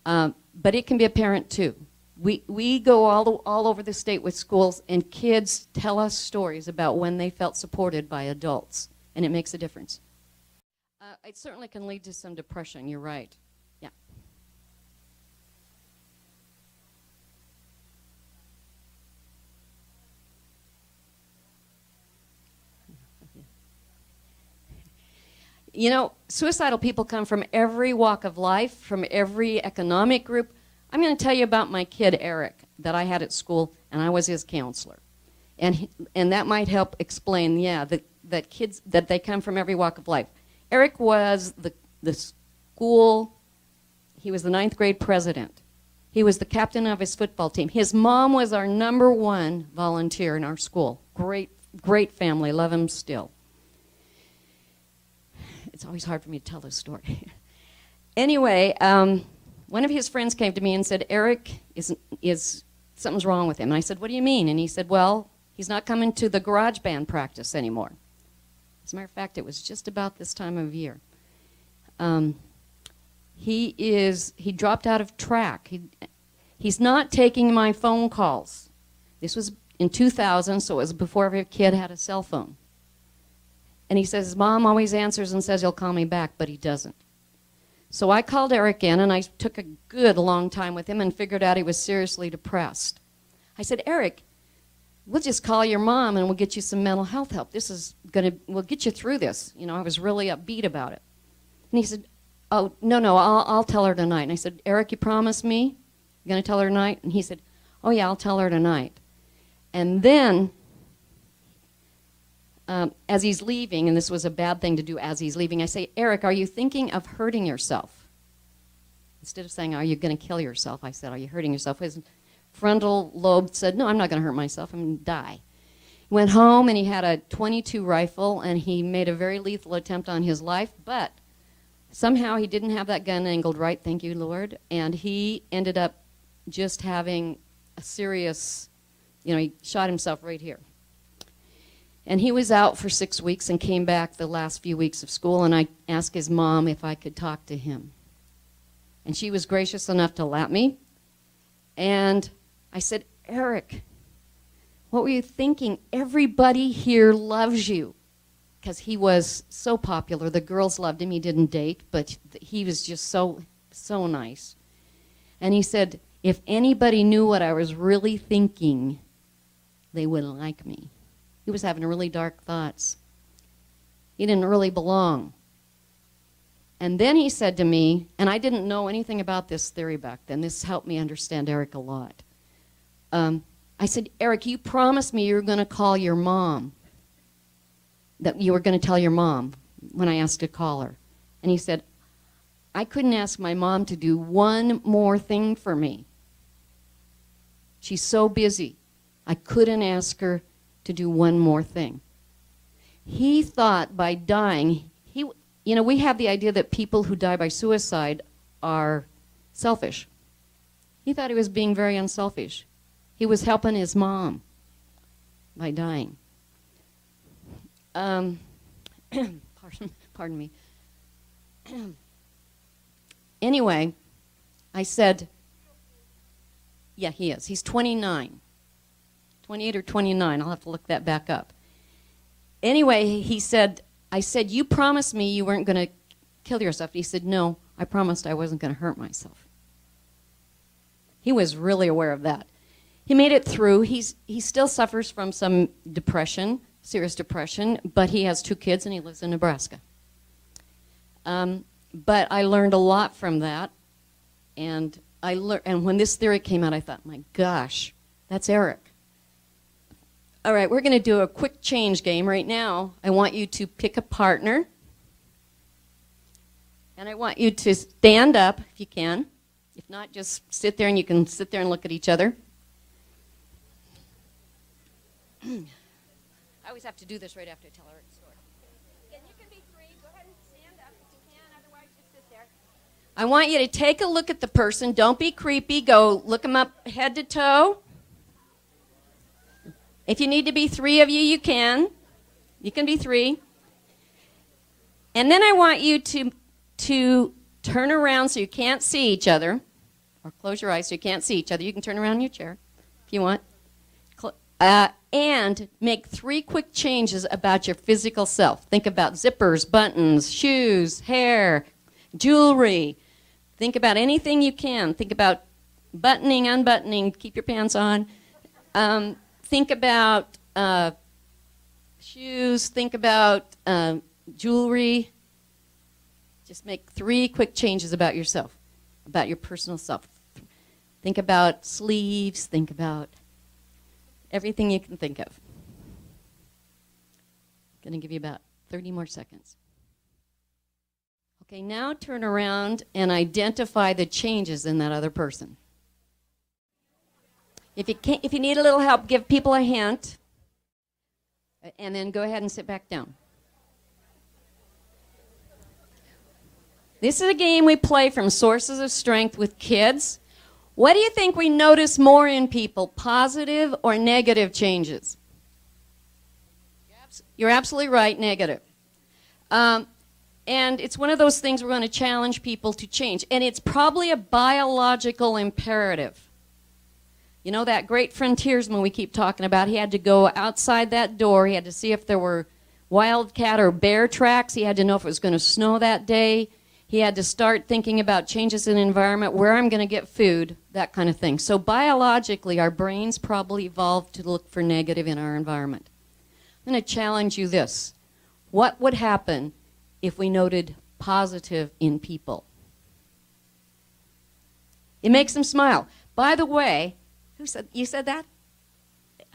But it can be a parent too. We go all over the state with schools, and kids tell us stories about when they felt supported by adults, and it makes a difference. It certainly can lead to some depression, you're right. Yeah. You know, suicidal people come from every walk of life, from every economic group. I'm going to tell you about my kid, Eric, that I had at school, and I was his counselor. And that might help explain, that kids, that they come from every walk of life. Eric was the school, he was the 9th grade president. He was the captain of his football team. His mom was our #1 volunteer in our school. Great, great family, love him still. It's always hard for me to tell this story. Anyway, one of his friends came to me and said, Eric, something's wrong with him. And I said, what do you mean? And he said, well, he's not coming to the garage band practice anymore. As a matter of fact, it was just about this time of year. He dropped out of track. He's not taking my phone calls. This was in 2000, so it was before every kid had a cell phone. And he says, his mom always answers and says he'll call me back, but he doesn't. So I called Eric in, and I took a good long time with him and figured out he was seriously depressed. I said, Eric, we'll just call your mom and we'll get you some mental health help. We'll get you through this. You know, I was really upbeat about it. And he said, oh, no, I'll tell her tonight. And I said, Eric, you promise me you're going to tell her tonight? And he said, oh, yeah, I'll tell her tonight. And then, as he's leaving, and this was a bad thing to do as he's leaving, I say, Eric, are you thinking of hurting yourself? Instead of saying, are you going to kill yourself, I said, are you hurting yourself? His frontal lobe said, no, I'm not going to hurt myself. I'm going to die. He went home, and he had a .22 rifle, and he made a very lethal attempt on his life, but somehow he didn't have that gun angled right, thank you, Lord, and he ended up just having a serious, he shot himself right here. And he was out for 6 weeks and came back the last few weeks of school, and I asked his mom if I could talk to him. And she was gracious enough to let me. And I said, Eric, what were you thinking? Everybody here loves you. Because he was so popular. The girls loved him. He didn't date, but he was just so nice. And he said, if anybody knew what I was really thinking, they wouldn't like me. He was having really dark thoughts. He didn't really belong. And then he said to me, and I didn't know anything about this theory back then. This helped me understand Eric a lot. I said, Eric, you promised me you were going to call your mom. That you were going to tell your mom when I asked to call her. And he said, I couldn't ask my mom to do one more thing for me. She's so busy. I couldn't ask her to do one more thing. He thought by dying, we have the idea that people who die by suicide are selfish. He thought he was being very unselfish. He was helping his mom by dying. Pardon me. Anyway, I said, yeah, he is. He's 29. 28 or 29. I'll have to look that back up. Anyway, I said, you promised me you weren't going to kill yourself. He said, no, I promised I wasn't going to hurt myself. He was really aware of that. He made it through. He still suffers from some depression, serious depression, but he has 2 kids and he lives in Nebraska. But I learned a lot from that, and when this theory came out, I thought, my gosh, that's Eric. All right, we're going to do a quick change game right now. I want you to pick a partner, and I want you to stand up if you can. If not, just sit there, and you can sit there and look at each other. I always have to do this right after I tell Eric's story. And you can be 3. Go ahead and stand up if you can. Otherwise, just sit there. I want you to take a look at the person. Don't be creepy. Go look them up head to toe. If you need to be 3 of you, you can. You can be 3. And then I want you to turn around so you can't see each other. Or close your eyes so you can't see each other. You can turn around in your chair if you want. And make 3 quick changes about your physical self. Think about zippers, buttons, shoes, hair, jewelry. Think about anything you can. Think about buttoning, unbuttoning, keep your pants on. Think about shoes. Think about jewelry. Just make 3 quick changes about yourself, about your personal self. Think about sleeves, think about everything you can think of. Going to give you about 30 more seconds. Okay, now turn around and identify the changes in that other person. If you need a little help, give people a hint, and then go ahead and sit back down. This is a game we play from Sources of Strength with kids. What do you think we notice more in people, positive or negative changes? You're absolutely right, negative. And it's one of those things we're going to challenge people to change. And it's probably a biological imperative. You know that great frontiersman we keep talking about? He had to go outside that door. He had to see if there were wildcat or bear tracks. He had to know if it was going to snow that day. He had to start thinking about changes in the environment, where I'm going to get food, that kind of thing. So biologically, our brains probably evolved to look for negative in our environment. I'm going to challenge you this. What would happen if we noted positive in people? It makes them smile. By the way, you said that?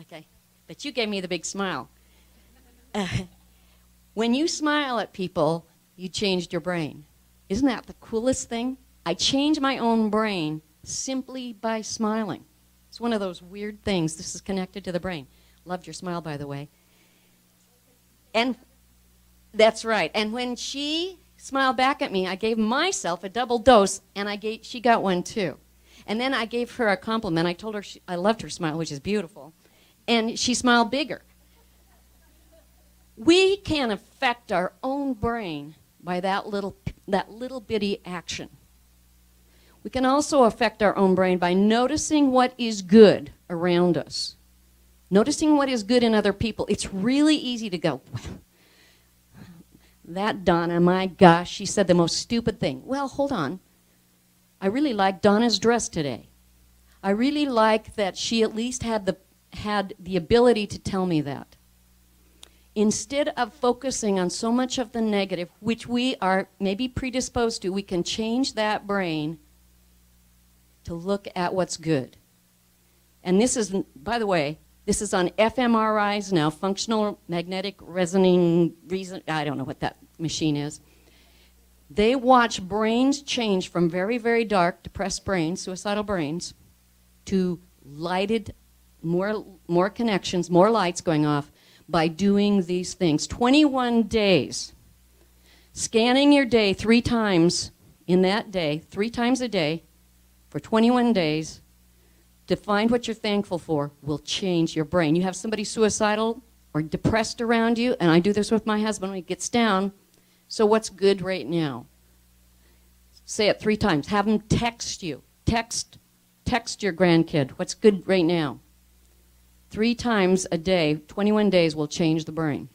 Okay, but you gave me the big smile. When you smile at people, you changed your brain. Isn't that the coolest thing? I changed my own brain simply by smiling. It's one of those weird things. This is connected to the brain. Loved your smile, by the way. And that's right. And when she smiled back at me, I gave myself a double dose, and she got one too. And then I gave her a compliment. I told her I loved her smile, which is beautiful. And she smiled bigger. We can affect our own brain by that little bitty action. We can also affect our own brain by noticing what is good around us. Noticing what is good in other people. It's really easy to go, that Donna, my gosh, she said the most stupid thing. Well, hold on. I really like Donna's dress today. I really like that she at least had the ability to tell me that. Instead of focusing on so much of the negative, which we are maybe predisposed to, we can change that brain to look at what's good. And this is, by the way, this is on fMRIs now, functional magnetic resonating, I don't know what that machine is. They watch brains change from very, very dark, depressed brains, suicidal brains, to lighted, more connections, more lights going off by doing these things. 21 days. Scanning your day 3 times in that day, 3 times a day, for 21 days, to find what you're thankful for will change your brain. You have somebody suicidal or depressed around you, and I do this with my husband when he gets down. So what's good right now? Say it 3 times. Have him text you. Text your grandkid. What's good right now? 3 times a day, 21 days will change the brain.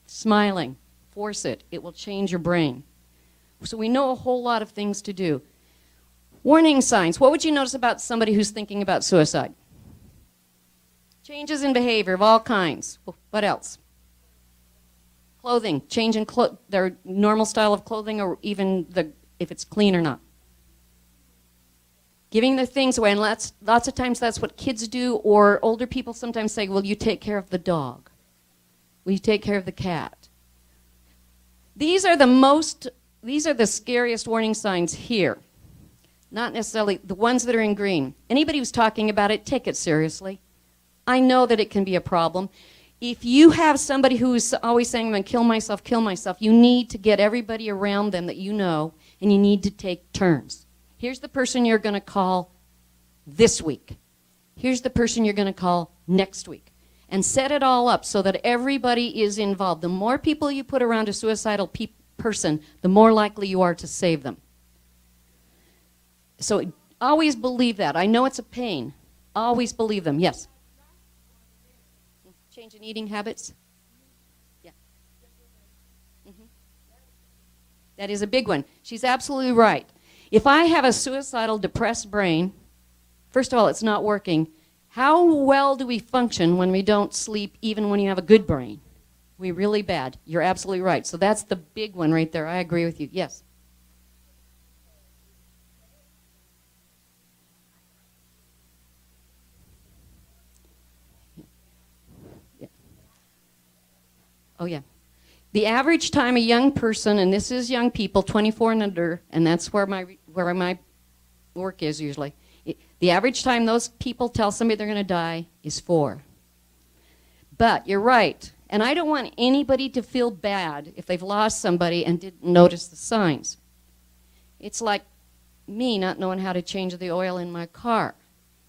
Smiling, force it. It will change your brain. So we know a whole lot of things to do. Warning signs. What would you notice about somebody who's thinking about suicide? Changes in behavior of all kinds. What else? Clothing. Change in their normal style of clothing, or even if it's clean or not. Giving their things away, and lots of times that's what kids do, or older people sometimes say, will you take care of the dog? Will you take care of the cat? These are the scariest warning signs here. Not necessarily the ones that are in green. Anybody who's talking about it, take it seriously. I know that it can be a problem. If you have somebody who's always saying, I'm going to kill myself, you need to get everybody around them that you know, and you need to take turns. Here's the person you're going to call this week. Here's the person you're going to call next week. And set it all up so that everybody is involved. The more people you put around a suicidal person, the more likely you are to save them. So always believe that. I know it's a pain. Always believe them. Yes? Change in eating habits? Yeah. Mm-hmm. That is a big one. She's absolutely right. If I have a suicidal, depressed brain, first of all, it's not working. How well do we function when we don't sleep, even when you have a good brain? We're really bad. You're absolutely right. So that's the big one right there. I agree with you. Yes? Oh, yeah. The average time a young person, and this is young people, 24 and under, and that's where my work is usually. The average time those people tell somebody they're going to die is 4. But you're right, and I don't want anybody to feel bad if they've lost somebody and didn't notice the signs. It's like me not knowing how to change the oil in my car.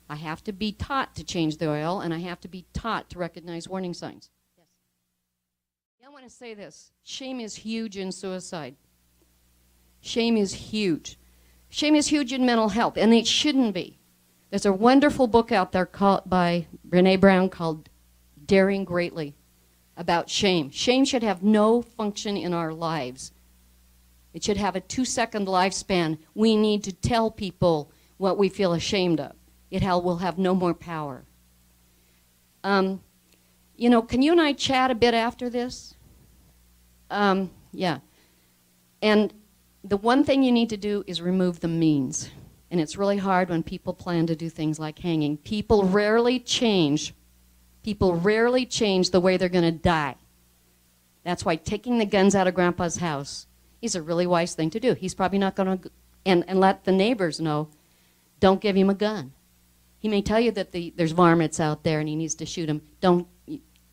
I have to be taught to change the oil, and I have to be taught to recognize warning signs. Yes. I want to say this. Shame is huge in suicide. Shame is huge. Shame is huge in mental health, and it shouldn't be. There's a wonderful book out there by Brené Brown called Daring Greatly about shame. Shame should have no function in our lives. It should have a 2-second lifespan. We need to tell people what we feel ashamed of. It will have no more power. You know, can you and I chat a bit after this? Yeah. And the one thing you need to do is remove the means. And it's really hard when people plan to do things like hanging. People rarely change the way they're going to die. That's why taking the guns out of Grandpa's house is a really wise thing to do. He's probably not going to, and let the neighbors know, don't give him a gun. He may tell you that there's varmints out there and he needs to shoot them. Don't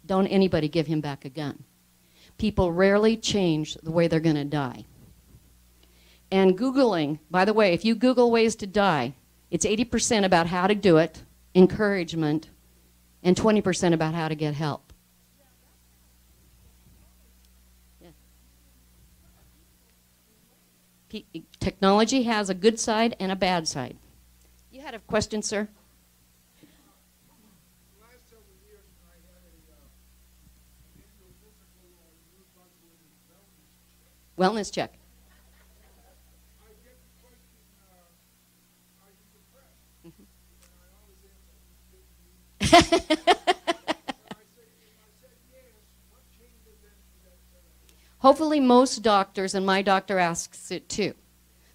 anybody give him back a gun. People rarely change the way they're going to die. And Googling, by the way, if you Google ways to die, it's 80% about how to do it, encouragement, and 20% about how to get help. Yeah. Technology has a good side and a bad side. You had a question, sir? Wellness check. Hopefully most doctors, and my doctor asks it too,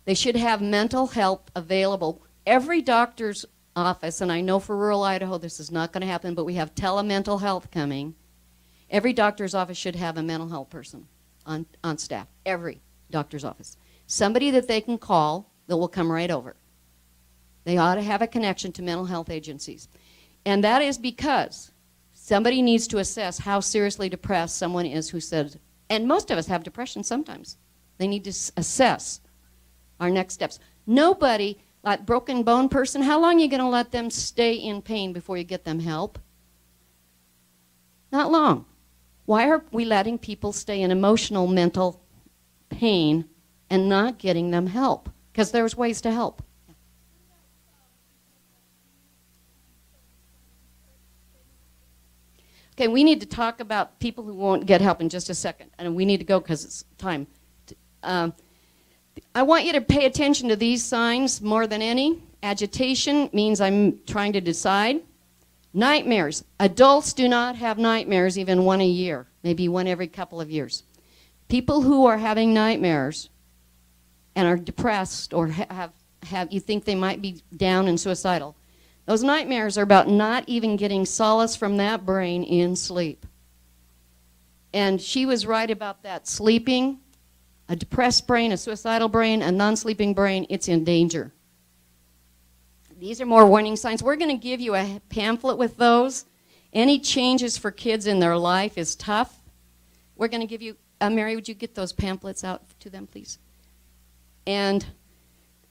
they should have mental health available. Every doctor's office, and I know for rural Idaho this is not going to happen, but we have telemental health coming. Every doctor's office should have a mental health person on staff. Every doctor's office. Somebody that they can call that will come right over. They ought to have a connection to mental health agencies. And that is because somebody needs to assess how seriously depressed someone is who says, and most of us have depression sometimes. They need to assess our next steps. Nobody, like broken bone person, how long are you going to let them stay in pain before you get them help? Not long. Why are we letting people stay in emotional, mental pain and not getting them help? Because there's ways to help. Okay, we need to talk about people who won't get help in just a second, and we need to go because it's time. I want you to pay attention to these signs more than any. Agitation means I'm trying to decide. Nightmares. Adults do not have nightmares even one a year, maybe one every couple of years. People who are having nightmares and are depressed or have you think they might be down and suicidal, those nightmares are about not even getting solace from that brain in sleep. And she was right about that. Sleeping, a depressed brain, a suicidal brain, a non-sleeping brain, it's in danger. These are more warning signs. We're going to give you a pamphlet with those. Any changes for kids in their life is tough. We're going to give you, Mary, would you get those pamphlets out to them, please? And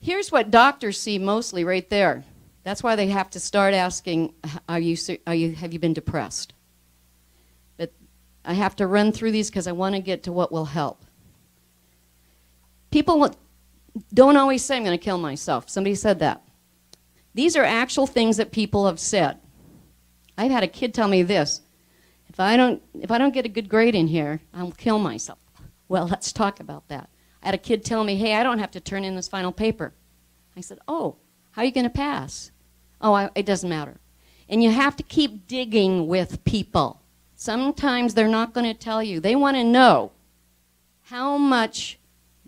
here's what doctors see mostly right there. That's why they have to start asking, have you been depressed? But I have to run through these because I want to get to what will help. People don't always say, I'm going to kill myself. Somebody said that. These are actual things that people have said. I've had a kid tell me this, if I don't get a good grade in here, I'll kill myself. Well, let's talk about that. I had a kid tell me, hey, I don't have to turn in this final paper. I said, oh, how are you going to pass? Oh, it doesn't matter. And you have to keep digging with people. Sometimes they're not going to tell you. They want to know how much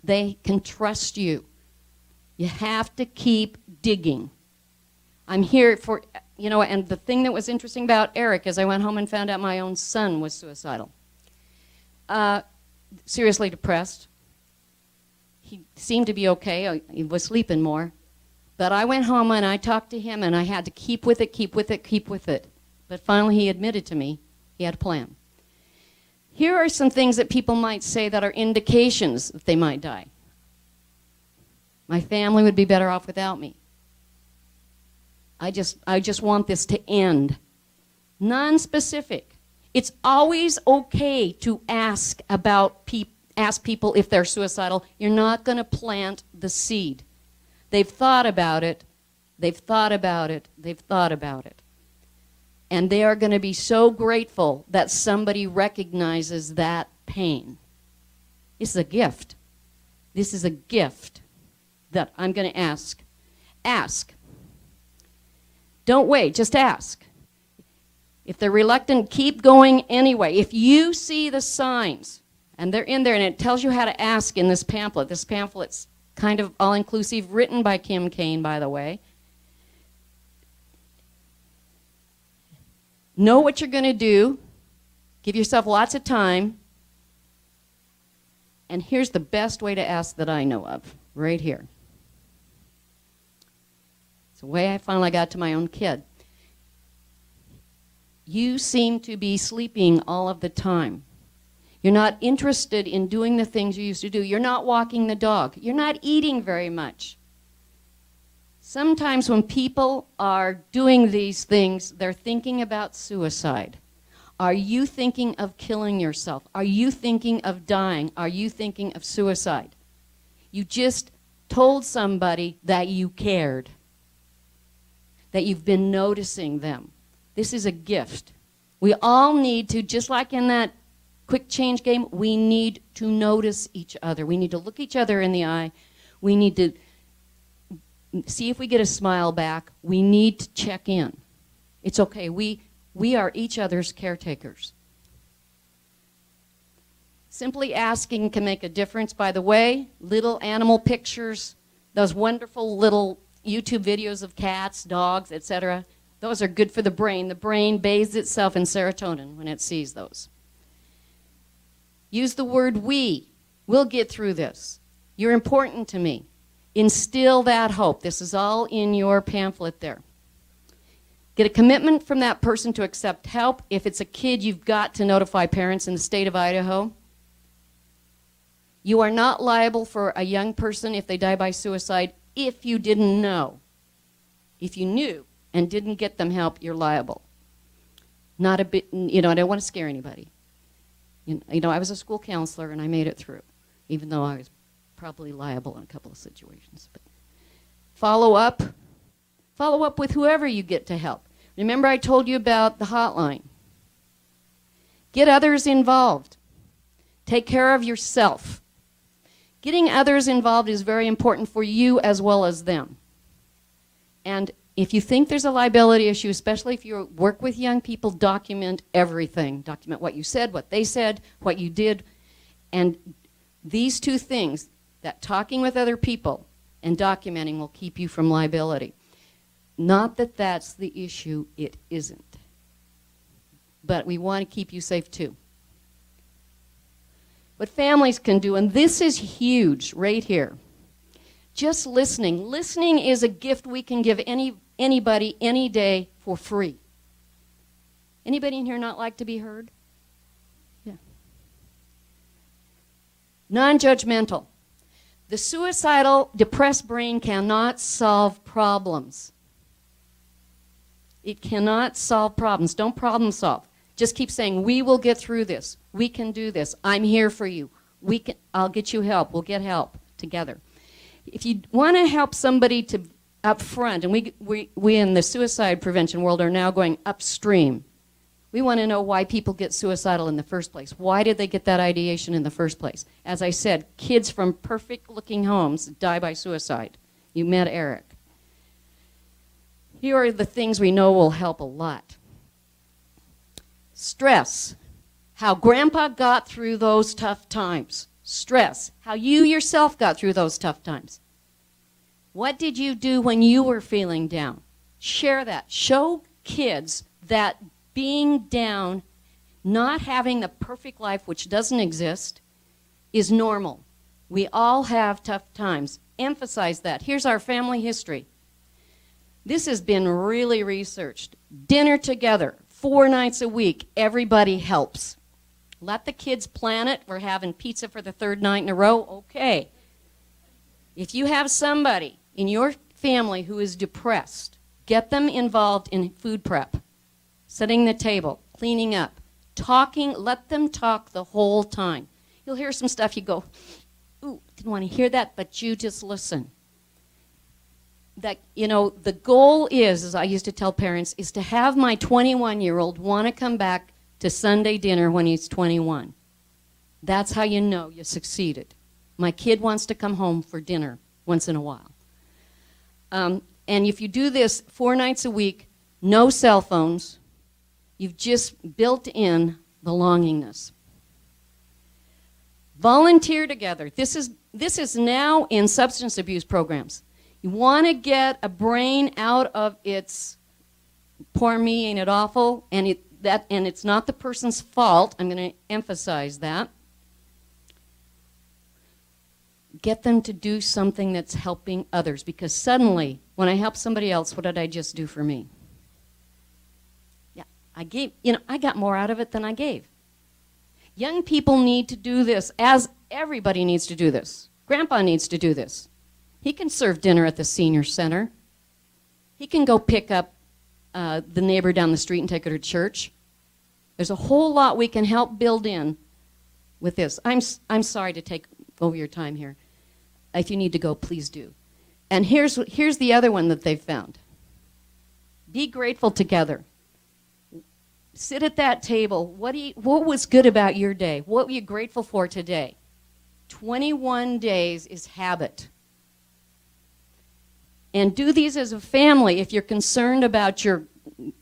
they can trust you. You have to keep digging. I'm here for, and the thing that was interesting about Eric is I went home and found out my own son was suicidal. seriously depressed. He seemed to be okay. He was sleeping more. But I went home and I talked to him, and I had to keep with it, keep with it, keep with it. But finally he admitted to me he had a plan. Here are some things that people might say that are indications that they might die. My family would be better off without me. I just want this to end. Non-specific. It's always okay to ask people if they're suicidal. You're not going to plant the seed. They've thought about it. They've thought about it. They've thought about it. And they are going to be so grateful that somebody recognizes that pain. This is a gift. This is a gift that I'm going to ask. Ask. Don't wait, just ask. If they're reluctant, keep going anyway. If you see the signs, and they're in there, and it tells you how to ask in this pamphlet. This pamphlet's kind of all-inclusive, written by Kim Cain, by the way. Know what you're going to do. Give yourself lots of time. And here's the best way to ask that I know of, right here. It's the way I finally got to my own kid. You seem to be sleeping all of the time. You're not interested in doing the things you used to do. You're not walking the dog. You're not eating very much. Sometimes when people are doing these things, they're thinking about suicide. Are you thinking of killing yourself? Are you thinking of dying? Are you thinking of suicide? You just told somebody that you cared, that you've been noticing them. This is a gift. We all need to, just like in that quick change game, we need to notice each other. We need to look each other in the eye. We need to see if we get a smile back. We need to check in. It's okay. We are each other's caretakers. Simply asking can make a difference. By the way, little animal pictures, those wonderful little YouTube videos of cats, dogs, etc., those are good for the brain. The brain bathes itself in serotonin when it sees those. Use the word we. We'll get through this. You're important to me. Instill that hope. This is all in your pamphlet there. Get a commitment from that person to accept help. If it's a kid, you've got to notify parents in the state of Idaho. You are not liable for a young person if they die by suicide if you didn't know. If you knew and didn't get them help, you're liable. Not a bit, I don't want to scare anybody. I was a school counselor and I made it through, even though I was probably liable in a couple of situations. But follow up with whoever you get to help. Remember I told you about the hotline. Get others involved. Take care of yourself. Getting others involved is very important for you as well as them. And if you think there's a liability issue, especially if you work with young people, document everything. Document what you said, what they said, what you did. And these two things, that talking with other people and documenting, will keep you from liability. Not that that's the issue, it isn't. But we want to keep you safe too. What families can do, and this is huge right here, just listening. Listening is a gift we can give anybody, any day, for free. Anybody in here not like to be heard? Yeah. Non-judgmental. The suicidal, depressed brain cannot solve problems. It cannot solve problems. Don't problem solve. Just keep saying, we will get through this. We can do this. I'm here for you. I'll get you help. We'll get help together. If you want to help somebody to up front, and we in the suicide prevention world are now going upstream. We want to know why people get suicidal in the first place. Why did they get that ideation in the first place? As I said, kids from perfect-looking homes die by suicide. You met Eric. Here are the things we know will help a lot. Stress. How Grandpa got through those tough times. Stress. How you yourself got through those tough times. What did you do when you were feeling down? Share that. Show kids that being down Not having the perfect life, which doesn't exist, is normal. We all have tough times. Emphasize that. Here's our family history. This has been really researched. Dinner together, 4 nights a week, everybody helps. Let the kids plan it. We're having pizza for the 3rd night in a row. Okay. If you have somebody in your family who is depressed, get them involved in food prep, setting the table, cleaning up, talking. Let them talk the whole time. You'll hear some stuff you go, ooh, didn't want to hear that, but you just listen. That, you know, the goal is, as I used to tell parents, is to have my 21-year-old want to come back to Sunday dinner when he's 21. That's how you know you succeeded. My kid wants to come home for dinner once in a while. And if you do this 4 nights a week, no cell phones, you've just built in belongingness. Volunteer together. This is now in substance abuse programs. You want to get a brain out of its poor me, ain't it awful? And it's not the person's fault. I'm going to emphasize that. Get them to do something that's helping others, because suddenly, when I help somebody else, what did I just do for me? Yeah, I got more out of it than I gave. Young people need to do this, as everybody needs to do this. Grandpa needs to do this. He can serve dinner at the senior center. He can go pick up the neighbor down the street and take her to church. There's a whole lot we can help build in with this. I'm sorry to take over your time here. If you need to go, please do. And here's the other one that they've found. Be grateful together. Sit at that table. What was good about your day? What were you grateful for today? 21 days is habit. And do these as a family if you're concerned about your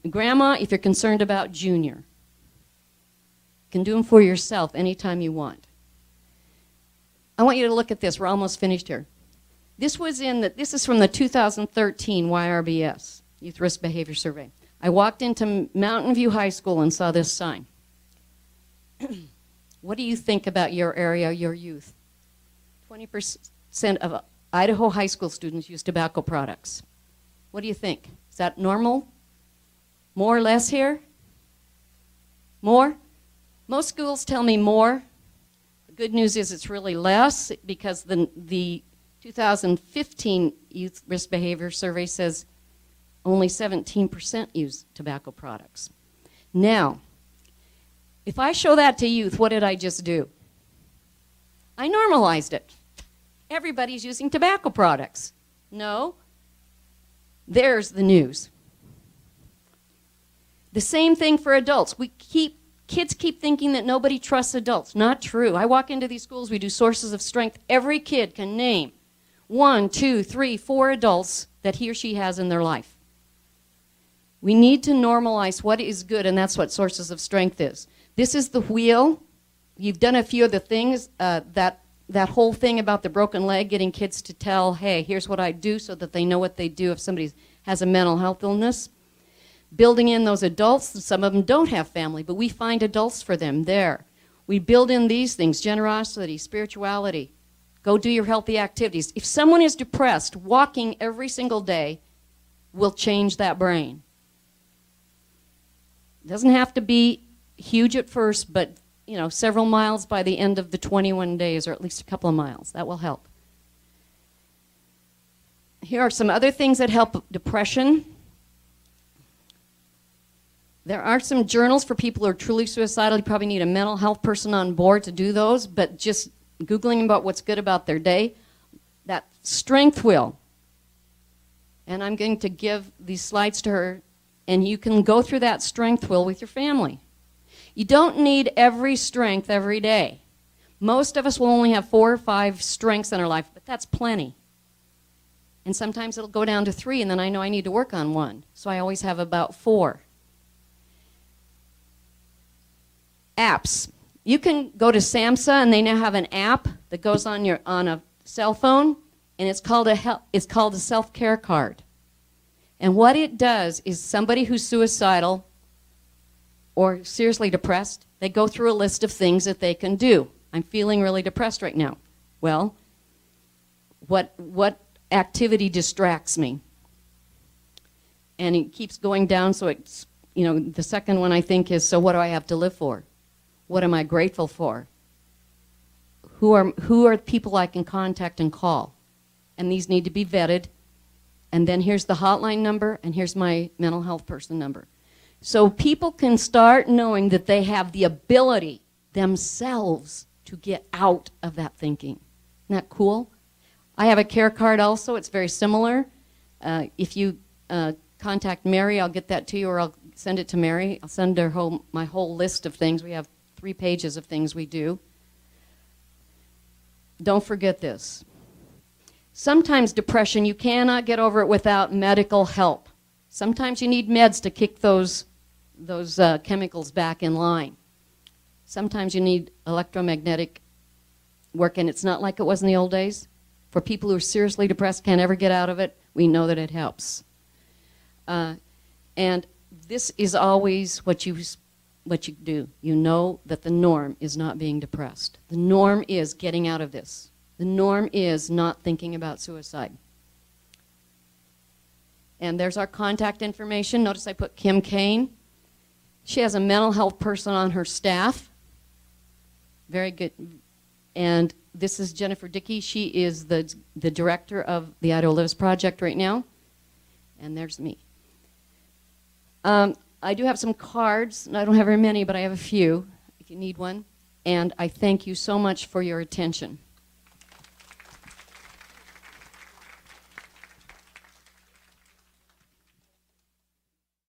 grandma, if you're concerned about Junior. You can do them for yourself anytime you want. I want you to look at this. We're almost finished here. This is from the 2013 YRBS, Youth Risk Behavior Survey. I walked into Mountain View High School and saw this sign. What do you think about your area, your youth? 20% of Idaho high school students use tobacco products. What do you think? Is that normal? More or less here? More? Most schools tell me more. The good news is it's really less, because the 2015 Youth Risk Behavior Survey says only 17% use tobacco products. Now, if I show that to youth, what did I just do? I normalized it. Everybody's using tobacco products. No. There's the news. The same thing for adults. Kids keep thinking that nobody trusts adults. Not true. I walk into these schools, we do sources of strength. Every kid can name 1, 2, 3, 4 adults that he or she has in their life. We need to normalize what is good, and that's what sources of strength is. This is the wheel. You've done a few of the things, that whole thing about the broken leg, getting kids to tell, hey, here's what I do, so that they know what they do if somebody has a mental health illness. Building in those adults, some of them don't have family, but we find adults for them there. We build in these things, generosity, spirituality. Go do your healthy activities. If someone is depressed, walking every single day will change that brain. It doesn't have to be huge at first, but several miles by the end of the 21 days, or at least a couple of miles. That will help. Here are some other things that help depression. There are some journals for people who are truly suicidal. You probably need a mental health person on board to do those, but just Googling about what's good about their day. That strength wheel. And I'm going to give these slides to her, and you can go through that strength wheel with your family. You don't need every strength every day. Most of us will only have 4 or 5 strengths in our life, but that's plenty. And sometimes it'll go down to 3, and then I know I need to work on 1. So I always have about 4. Apps. You can go to SAMHSA, and they now have an app that goes on a cell phone, and it's called a self-care card. And what it does is somebody who's suicidal or seriously depressed, They go through a list of things that they can do. I'm feeling really depressed right now. Well, what activity distracts me? And it keeps going down, so it's, the second one I think is, so what do I have to live for? What am I grateful for? Who are people I can contact and call? And these need to be vetted. And then here's the hotline number, and here's my mental health person number. So people can start knowing that they have the ability themselves to get out of that thinking. Isn't that cool? I have a care card also. It's very similar. If you contact Mary, I'll get that to you, or I'll send it to Mary. I'll send her my whole list of things. We have 3 pages of things we do. Don't forget this. Sometimes depression, you cannot get over it without medical help. Sometimes you need meds to kick those chemicals back in line. Sometimes you need electromagnetic work, and it's not like it was in the old days. For people who are seriously depressed, can't ever get out of it, we know that it helps. And this is always what you do. You know that the norm is not being depressed. The norm is getting out of this. The norm is not thinking about suicide. And there's our contact information. Notice I put Kim Kane. She has a mental health person on her staff. Very good. And this is Jennifer Dickey. She is the director of the Idaho Lives Project right now. And there's me. I do have some cards. I don't have very many, but I have a few if you need one. And I thank you so much for your attention.